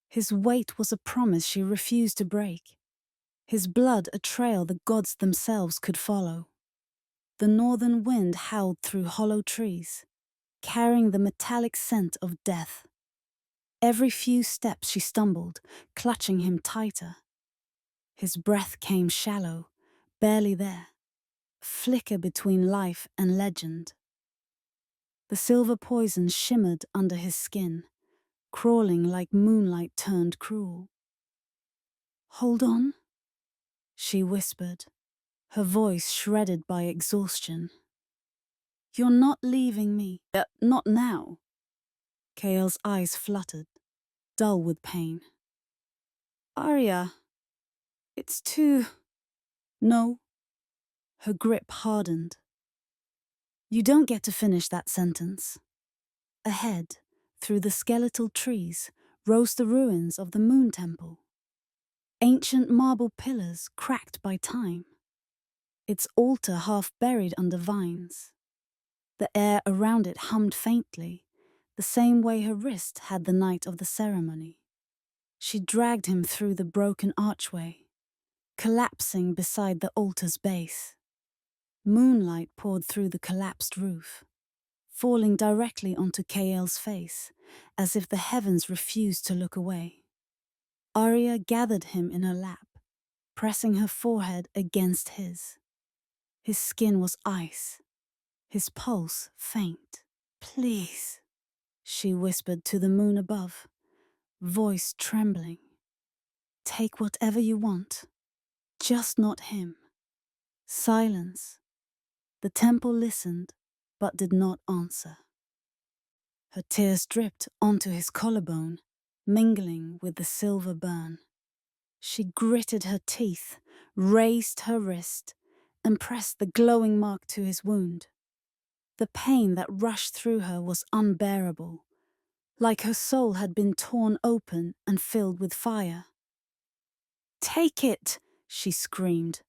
His weight was a promise she refused to break, his blood a trail the gods themselves could follow. The northern wind howled through hollow trees, carrying the metallic scent of death. Every few steps she stumbled, clutching him tighter. His breath came shallow, barely there, a flicker between life and legend. The silver poison shimmered under his skin, crawling like moonlight turned cruel. Hold on, she whispered, her voice shredded by exhaustion. You're not leaving me. Not now. Kale's eyes fluttered, dull with pain. Arya, it's too... No. Her grip hardened. You don't get to finish that sentence. Ahead, through the skeletal trees, rose the ruins of the Moon Temple. Ancient marble pillars cracked by time. Its altar half buried under vines. The air around it hummed faintly, the same way her wrist had the night of the ceremony. She dragged him through the broken archway, collapsing beside the altar's base. Moonlight poured through the collapsed roof, falling directly onto Kale's face, as if the heavens refused to look away. Arya gathered him in her lap, pressing her forehead against his. His skin was ice, his pulse faint. Please, she whispered to the moon above, voice trembling. Take whatever you want, just not him. Silence. The temple listened, but did not answer. Her tears dripped onto his collarbone, mingling with the silver burn. She gritted her teeth, raised her wrist, and pressed the glowing mark to his wound. The pain that rushed through her was unbearable, like her soul had been torn open and filled with fire. Take it, she screamed,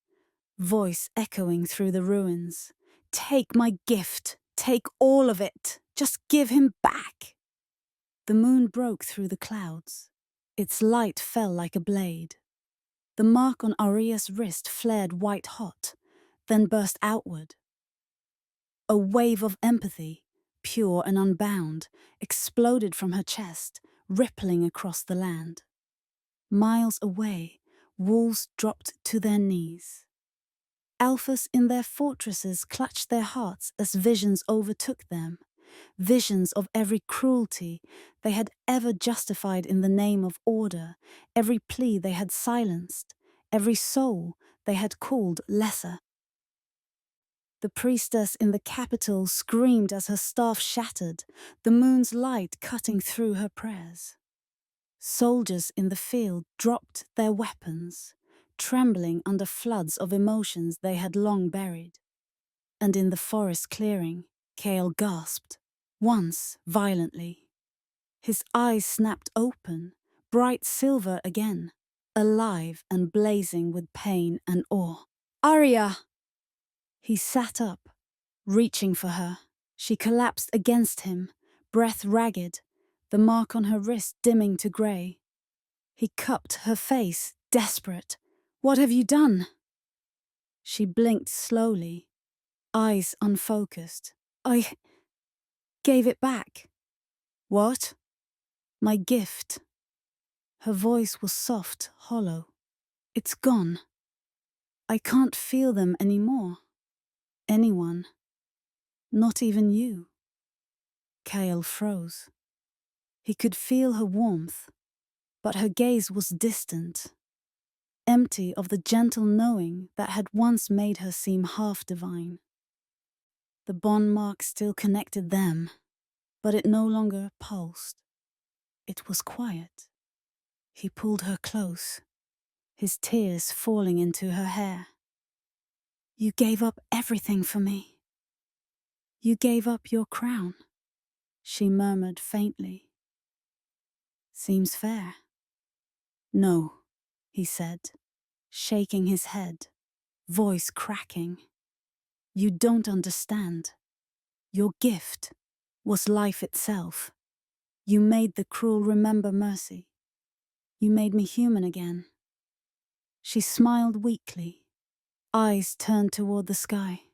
voice echoing through the ruins. Take my gift, take all of it, just give him back. The moon broke through the clouds. Its light fell like a blade. The mark on Arya's wrist flared white hot, then burst outward. A wave of empathy, pure and unbound, exploded from her chest, rippling across the land. Miles away, wolves dropped to their knees. Alphas in their fortresses clutched their hearts as visions overtook them, visions of every cruelty they had ever justified in the name of order, every plea they had silenced, every soul they had called lesser. The priestess in the capital screamed as her staff shattered, the moon's light cutting through her prayers. Soldiers in the field dropped their weapons, trembling under floods of emotions they had long buried. And in the forest clearing, Cale gasped, once violently. His eyes snapped open, bright silver again, alive and blazing with pain and awe. "Arya!" He sat up, reaching for her. She collapsed against him, breath ragged, the mark on her wrist dimming to grey. He cupped her face, desperate. "What have you done?" She blinked slowly, eyes unfocused. "I gave it back." "What?" "My gift." Her voice was soft, hollow. "It's gone. I can't feel them anymore. Anyone. Not even you." Cale froze. He could feel her warmth, but her gaze was distant, empty of the gentle knowing that had once made her seem half divine. The bond mark still connected them, but it no longer pulsed. It was quiet. He pulled her close, his tears falling into her hair. "You gave up everything for me. You gave up your crown," she murmured faintly. "Seems fair." "No," he said, shaking his head, voice cracking. "You don't understand. Your gift was life itself. You made the cruel remember mercy. You made me human again." She smiled weakly, eyes turned toward the sky.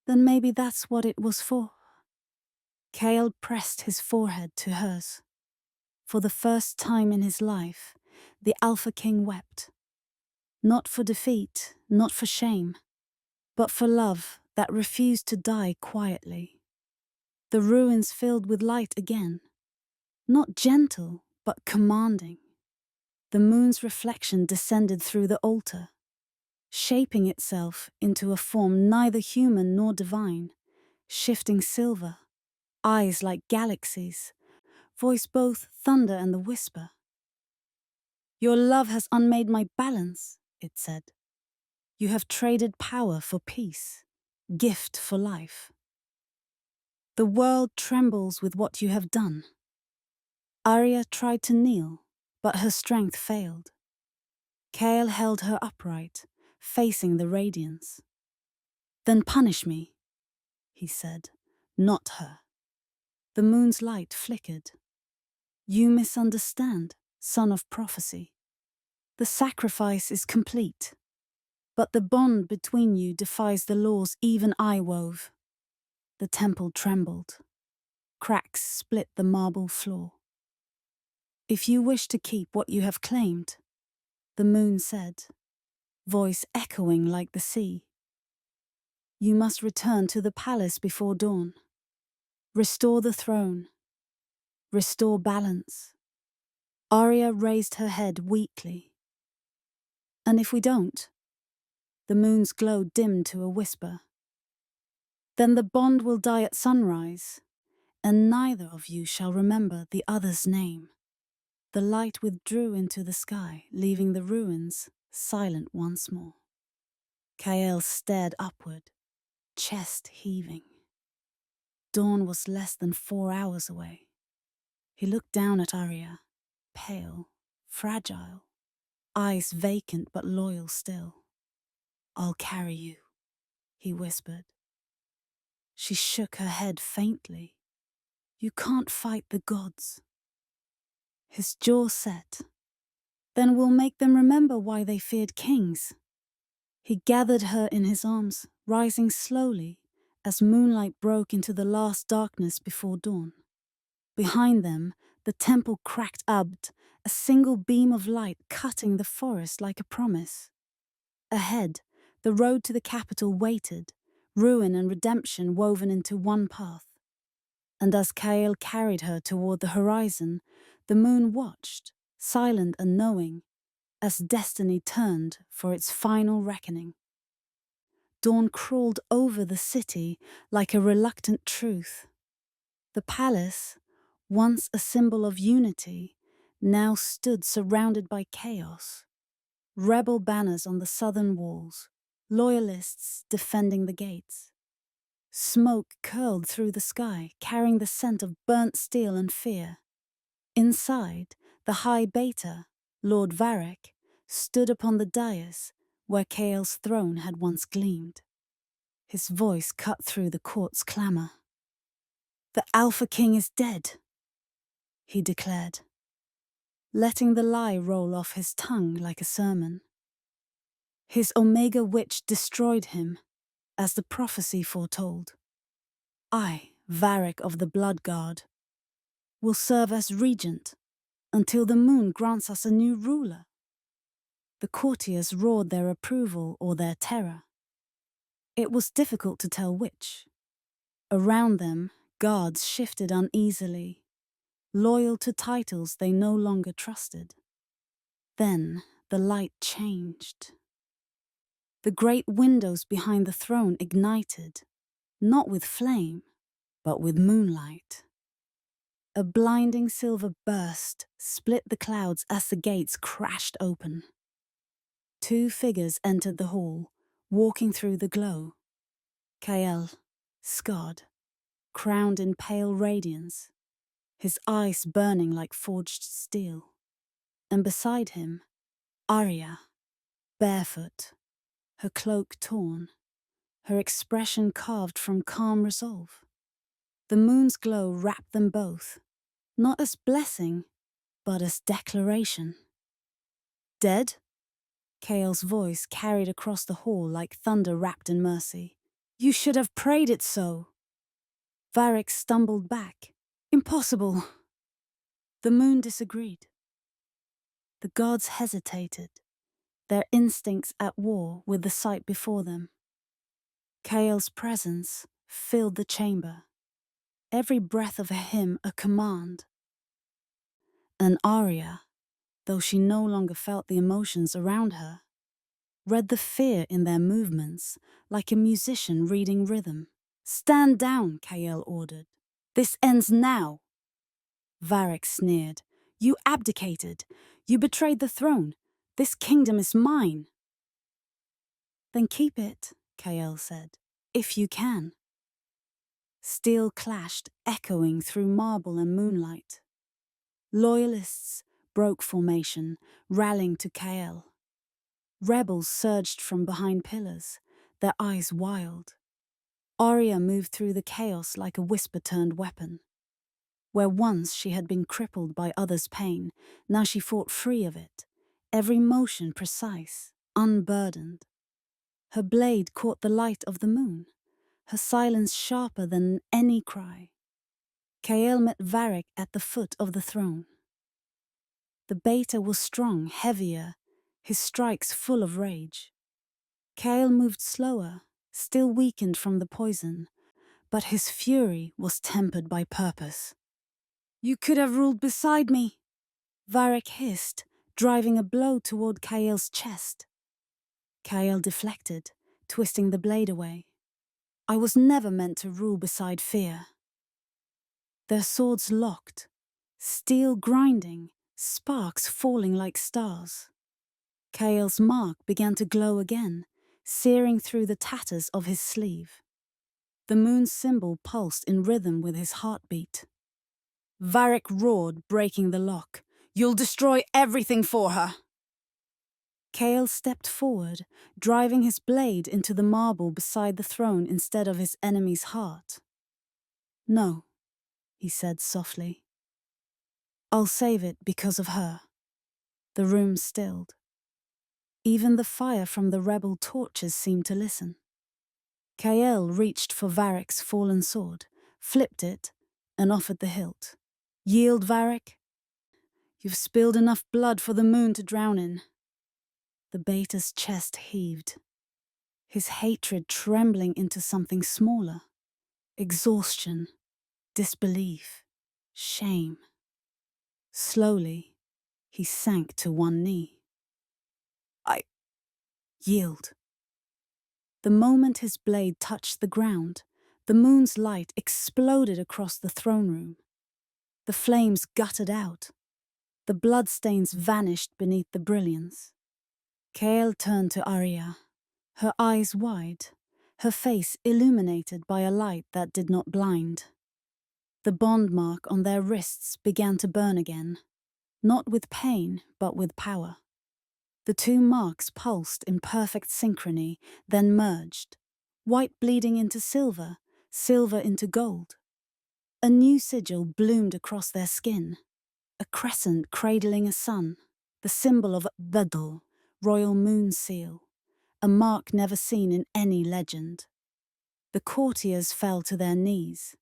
"Then maybe that's what it was for." Cale pressed his forehead to hers. For the first time in his life, the Alpha King wept. Not for defeat, not for shame, but for love that refused to die quietly. The ruins filled with light again, not gentle, but commanding. The moon's reflection descended through the altar, shaping itself into a form neither human nor divine, shifting silver, eyes like galaxies, voice both thunder and the whisper. "Your love has unmade my balance," it said. "You have traded power for peace, gift for life. The world trembles with what you have done." Arya tried to kneel, but her strength failed. Cale held her upright, facing the radiance. "Then punish me," he said, "not her." The moon's light flickered. "You misunderstand, son of prophecy. The sacrifice is complete, but the bond between you defies the laws even I wove." The temple trembled. Cracks split the marble floor. "If you wish to keep what you have claimed," the moon said, voice echoing like the sea, "you must return to the palace before dawn. Restore the throne. Restore balance." Arya raised her head weakly. "And if we don't?" The moon's glow dimmed to a whisper. "Then the bond will die at sunrise, and neither of you shall remember the other's name." The light withdrew into the sky, leaving the ruins silent once more. Cale stared upward, chest heaving. Dawn was less than 4 hours away. He looked down at Arya, pale, fragile, eyes vacant but loyal still. "I'll carry you," he whispered. She shook her head faintly. "You can't fight the gods." His jaw set. "Then we'll make them remember why they feared kings." He gathered her in his arms, rising slowly as moonlight broke into the last darkness before dawn. Behind them, the temple cracked ubbed, a single beam of light cutting the forest like a promise. Ahead, the road to the capital waited, ruin and redemption woven into one path. And as Cale carried her toward the horizon, the moon watched, silent and knowing, as destiny turned for its final reckoning. dawn crawled over the city like a reluctant truth. The palace, once a symbol of unity, now stood surrounded by chaos. Rebel banners on the southern walls, loyalists defending the gates. Smoke curled through the sky, carrying the scent of burnt steel and fear. Inside, the High Beta, Lord Varric, stood upon the dais where Kael's throne had once gleamed. His voice cut through the court's clamour. "The Alpha King is dead," he declared, letting the lie roll off his tongue like a sermon. His Omega Witch destroyed him, as the prophecy foretold. I, Varric of the Blood Guard, will serve as regent until the moon grants us a new ruler. The courtiers roared their approval or their terror. It was difficult to tell which. Around them, guards shifted uneasily, loyal to titles they no longer trusted. Then the light changed. The great windows behind the throne ignited, not with flame, but with moonlight. A blinding silver burst split the clouds as the gates crashed open. Two figures entered the hall, walking through the glow. Kael, scarred, crowned in pale radiance, his eyes burning like forged steel. And beside him, Arya, barefoot, her cloak torn, her expression carved from calm resolve. The moon's glow wrapped them both, not as blessing, but as declaration. "Dead?" Kael's voice carried across the hall like thunder wrapped in mercy. "You should have prayed it so." Varric stumbled back. "Impossible." The moon disagreed. The gods hesitated, their instincts at war with the sight before them. Kael's presence filled the chamber, every breath of him a command. And Arya, though she no longer felt the emotions around her, read the fear in their movements like a musician reading rhythm. "Stand down," Kael ordered. "This ends now." Varric sneered. "You abdicated. You betrayed the throne. This kingdom is mine." "Then keep it," Kael said, "if you can." Steel clashed, echoing through marble and moonlight. Loyalists broke formation, rallying to Kael. Rebels surged from behind pillars, their eyes wild. Arya moved through the chaos like a whisper turned weapon. Where once she had been crippled by others' pain, now she fought free of it, every motion precise, unburdened. Her blade caught the light of the moon, her silence sharper than any cry. Kael met Varric at the foot of the throne. The Beta was strong, heavier, his strikes full of rage. Kael moved slower, still weakened from the poison, but his fury was tempered by purpose. "You could have ruled beside me," Varric hissed, driving a blow toward Kael's chest. Kael deflected, twisting the blade away. "I was never meant to rule beside fear." Their swords locked, steel grinding, sparks falling like stars. Kael's mark began to glow again, searing through the tatters of his sleeve. The moon's symbol pulsed in rhythm with his heartbeat. Varric roared, breaking the lock. "You'll destroy everything for her!" Kael stepped forward, driving his blade into the marble beside the throne instead of his enemy's heart. "No," he said softly. "I'll save it because of her." The room stilled. Even the fire from the rebel torches seemed to listen. Kael reached for Varric's fallen sword, flipped it, and offered the hilt. "Yield, Varric? You've spilled enough blood for the moon to drown in." The Beta's chest heaved, his hatred trembling into something smaller. Exhaustion, disbelief, shame. Slowly, he sank to one knee. "I yield." The moment his blade touched the ground, the moon's light exploded across the throne room. The flames guttered out. The bloodstains vanished beneath the brilliance. Kael turned to Arya, her eyes wide, her face illuminated by a light that did not blind. The bond mark on their wrists began to burn again, not with pain, but with power. The two marks pulsed in perfect synchrony, then merged, white bleeding into silver, silver into gold. A new sigil bloomed across their skin, a crescent cradling a sun, the symbol of Beggar, royal moon seal, a mark never seen in any legend. The courtiers fell to their knees.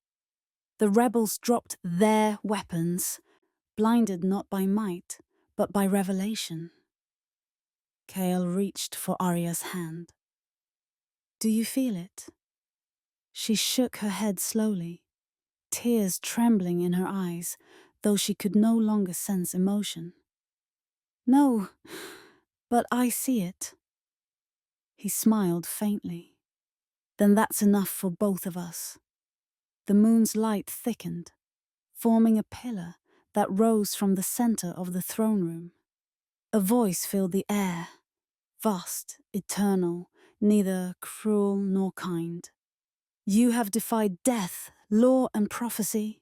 The rebels dropped their weapons, blinded not by might, but by revelation. Kael reached for Arya's hand. "Do you feel it?" She shook her head slowly, tears trembling in her eyes, though she could no longer sense emotion. "No, but I see it." He smiled faintly. "Then that's enough for both of us." The moon's light thickened, forming a pillar that rose from the center of the throne room. A voice filled the air, vast, eternal, neither cruel nor kind. "You have defied death, law, and prophecy,"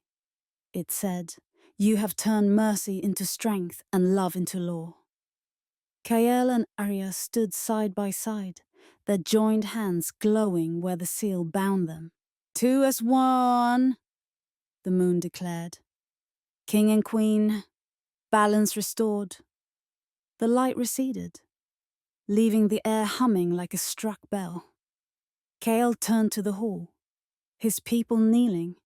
it said. "You have turned mercy into strength and love into law." Kael and Arya stood side by side, their joined hands glowing where the seal bound them. "Two as one," the moon declared. "King and queen, balance restored." The light receded, leaving the air humming like a struck bell. Kael turned to the hall, his people kneeling,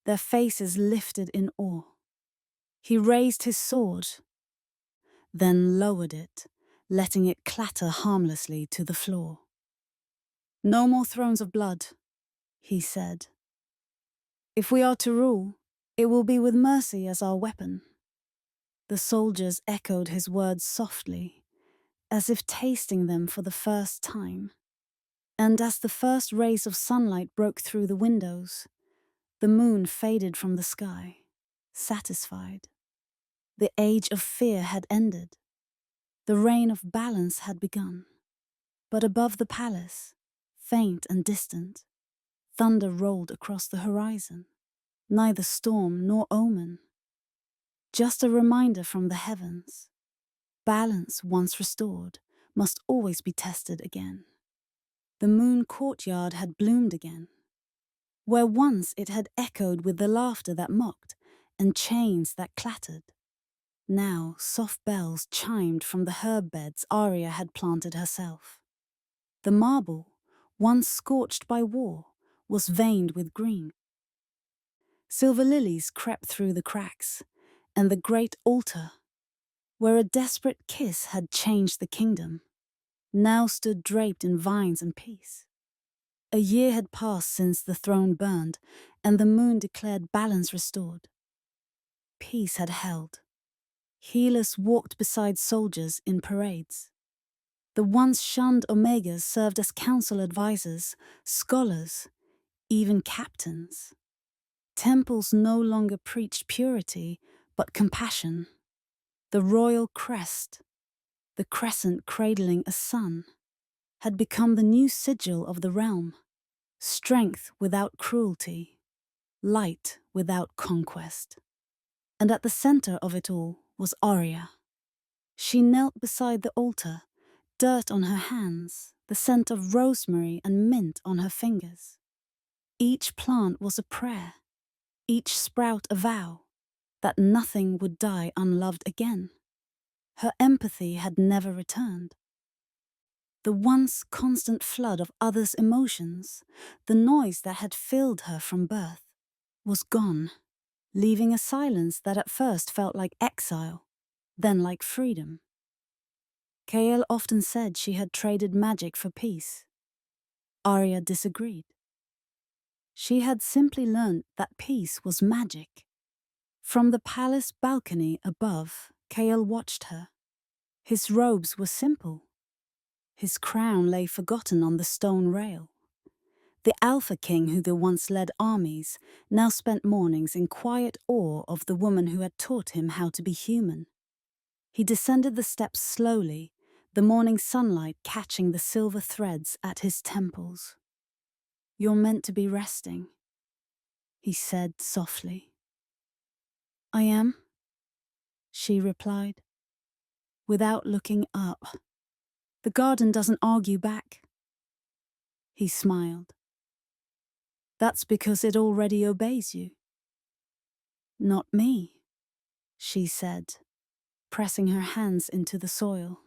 their faces lifted in awe. He raised his sword, then lowered it, letting it clatter harmlessly to the floor. "No more thrones of blood," he said. "If we are to rule, it will be with mercy as our weapon." The soldiers echoed his words softly, as if tasting them for the first time. And as the first rays of sunlight broke through the windows, the moon faded from the sky, satisfied. The age of fear had ended. The reign of balance had begun. But above the palace, faint and distant, thunder rolled across the horizon, neither storm nor omen. Just a reminder from the heavens. Balance once restored must always be tested again. The moon courtyard had bloomed again. Where once it had echoed with the laughter that mocked and chains that clattered. Now soft bells chimed from the herb beds Arya had planted herself. The marble, once scorched by war, was veined with green. Silver lilies crept through the cracks, and the great altar, where a desperate kiss had changed the kingdom, now stood draped in vines and peace. A year had passed since the throne burned, and the moon declared balance restored. Peace had held. Healers walked beside soldiers in parades. The once shunned Omegas served as council advisors, scholars, even captains. Temples no longer preached purity, but compassion. The royal crest, the crescent cradling a sun, had become the new sigil of the realm. Strength without cruelty, light without conquest. And at the center of it all was Arya. She knelt beside the altar, dirt on her hands, the scent of rosemary and mint on her fingers. Each plant was a prayer, each sprout a vow, that nothing would die unloved again. Her empathy had never returned. The once constant flood of others' emotions, the noise that had filled her from birth, was gone, leaving a silence that at first felt like exile, then like freedom. Kael often said she had traded magic for peace. Arya disagreed. She had simply learned that peace was magic. From the palace balcony above, Kael watched her. His robes were simple. His crown lay forgotten on the stone rail. The Alpha King who once led armies now spent mornings in quiet awe of the woman who had taught him how to be human. He descended the steps slowly, the morning sunlight catching the silver threads at his temples. "You're meant to be resting," he said softly. "I am," she replied, without looking up. "The garden doesn't argue back." He smiled. "That's because it already obeys you." "Not me," she said, pressing her hands into the soil.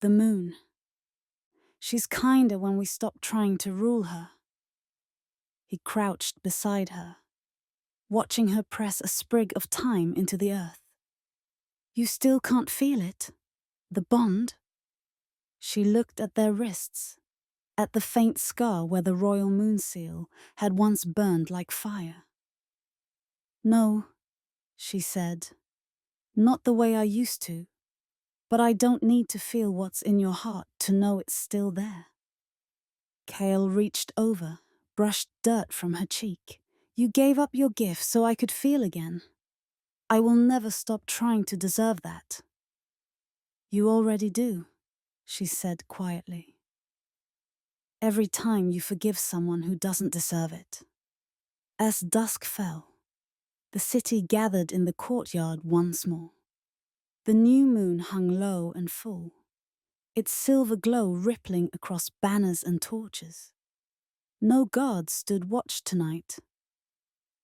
"The moon. She's kinder when we stop trying to rule her." He crouched beside her, watching her press a sprig of thyme into the earth. "You still can't feel it? The bond?" She looked at their wrists, at the faint scar where the royal moon seal had once burned like fire. "No," she said, "not the way I used to, but I don't need to feel what's in your heart to know it's still there." Kale reached over, brushed dirt from her cheek. "You gave up your gift so I could feel again. I will never stop trying to deserve that." "You already do," she said quietly. "Every time you forgive someone who doesn't deserve it." As dusk fell, the city gathered in the courtyard once more. The new moon hung low and full, its silver glow rippling across banners and torches. No guards stood watch tonight.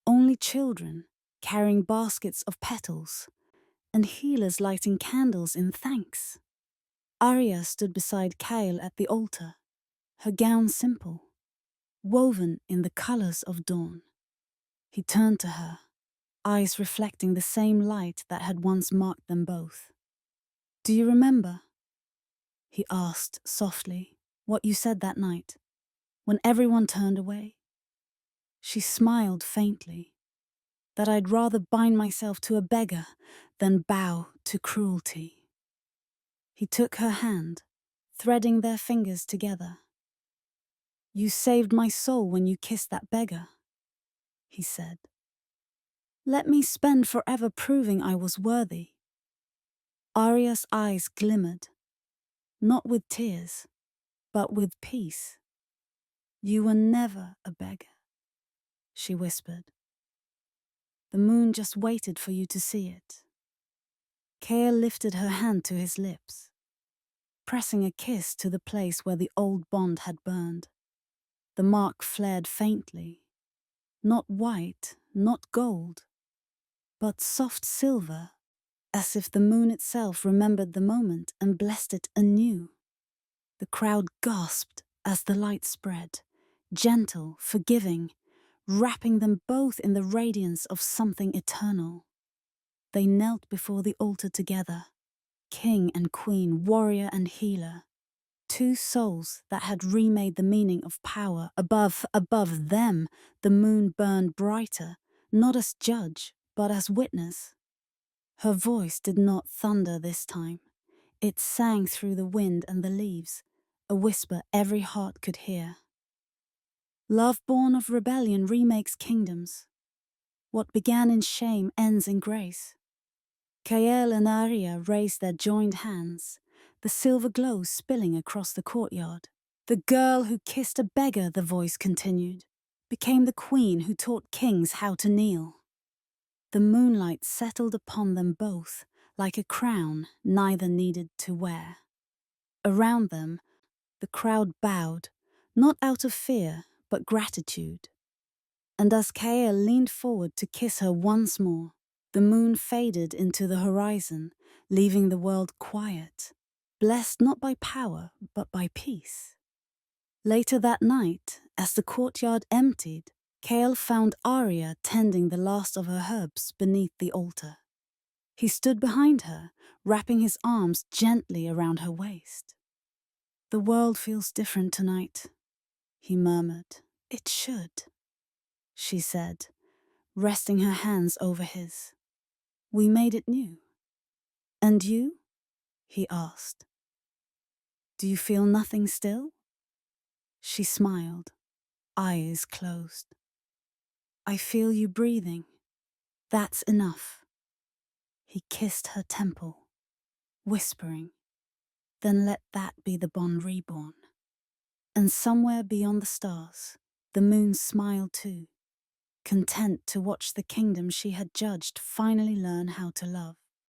Only children, carrying baskets of petals, and healers lighting candles in thanks. Arya stood beside Kale at the altar, her gown simple, woven in the colors of dawn. He turned to her, eyes reflecting the same light that had once marked them both. "Do you remember," he asked softly, "what you said that night, when everyone turned away?" She smiled faintly, "That I'd rather bind myself to a beggar than bow to cruelty." He took her hand, threading their fingers together. "You saved my soul when you kissed that beggar," he said. "Let me spend forever proving I was worthy." Arya's eyes glimmered, not with tears, but with peace. "You were never a beggar," she whispered. "The moon just waited for you to see it." Kale lifted her hand to his lips, pressing a kiss to the place where the old bond had burned. The mark flared faintly, not white, not gold, but soft silver, as if the moon itself remembered the moment and blessed it anew. The crowd gasped as the light spread, gentle, forgiving, wrapping them both in the radiance of something eternal. They knelt before the altar together, king and queen, warrior and healer, two souls that had remade the meaning of power. Above them, the moon burned brighter, not as judge, but as witness. Her voice did not thunder this time. It sang through the wind and the leaves, a whisper every heart could hear. "Love born of rebellion remakes kingdoms. What began in shame ends in grace." Kael and Arya raised their joined hands, the silver glow spilling across the courtyard. "The girl who kissed a beggar," the voice continued, "became the queen who taught kings how to kneel." The moonlight settled upon them both like a crown neither needed to wear. Around them, the crowd bowed, not out of fear, but gratitude. And as Kael leaned forward to kiss her once more, the moon faded into the horizon, leaving the world quiet, blessed not by power, but by peace. Later that night, as the courtyard emptied, Kael found Arya tending the last of her herbs beneath the altar. He stood behind her, wrapping his arms gently around her waist. "The world feels different tonight," he murmured. "It should," she said, resting her hands over his. "We made it new." "And you?" he asked. Do you feel nothing still? She smiled, eyes closed. I feel you breathing. That's enough. He kissed her temple, whispering, then let that be the bond reborn. And somewhere beyond the stars, the moon smiled too, content to watch the kingdom she had judged finally learn how to love.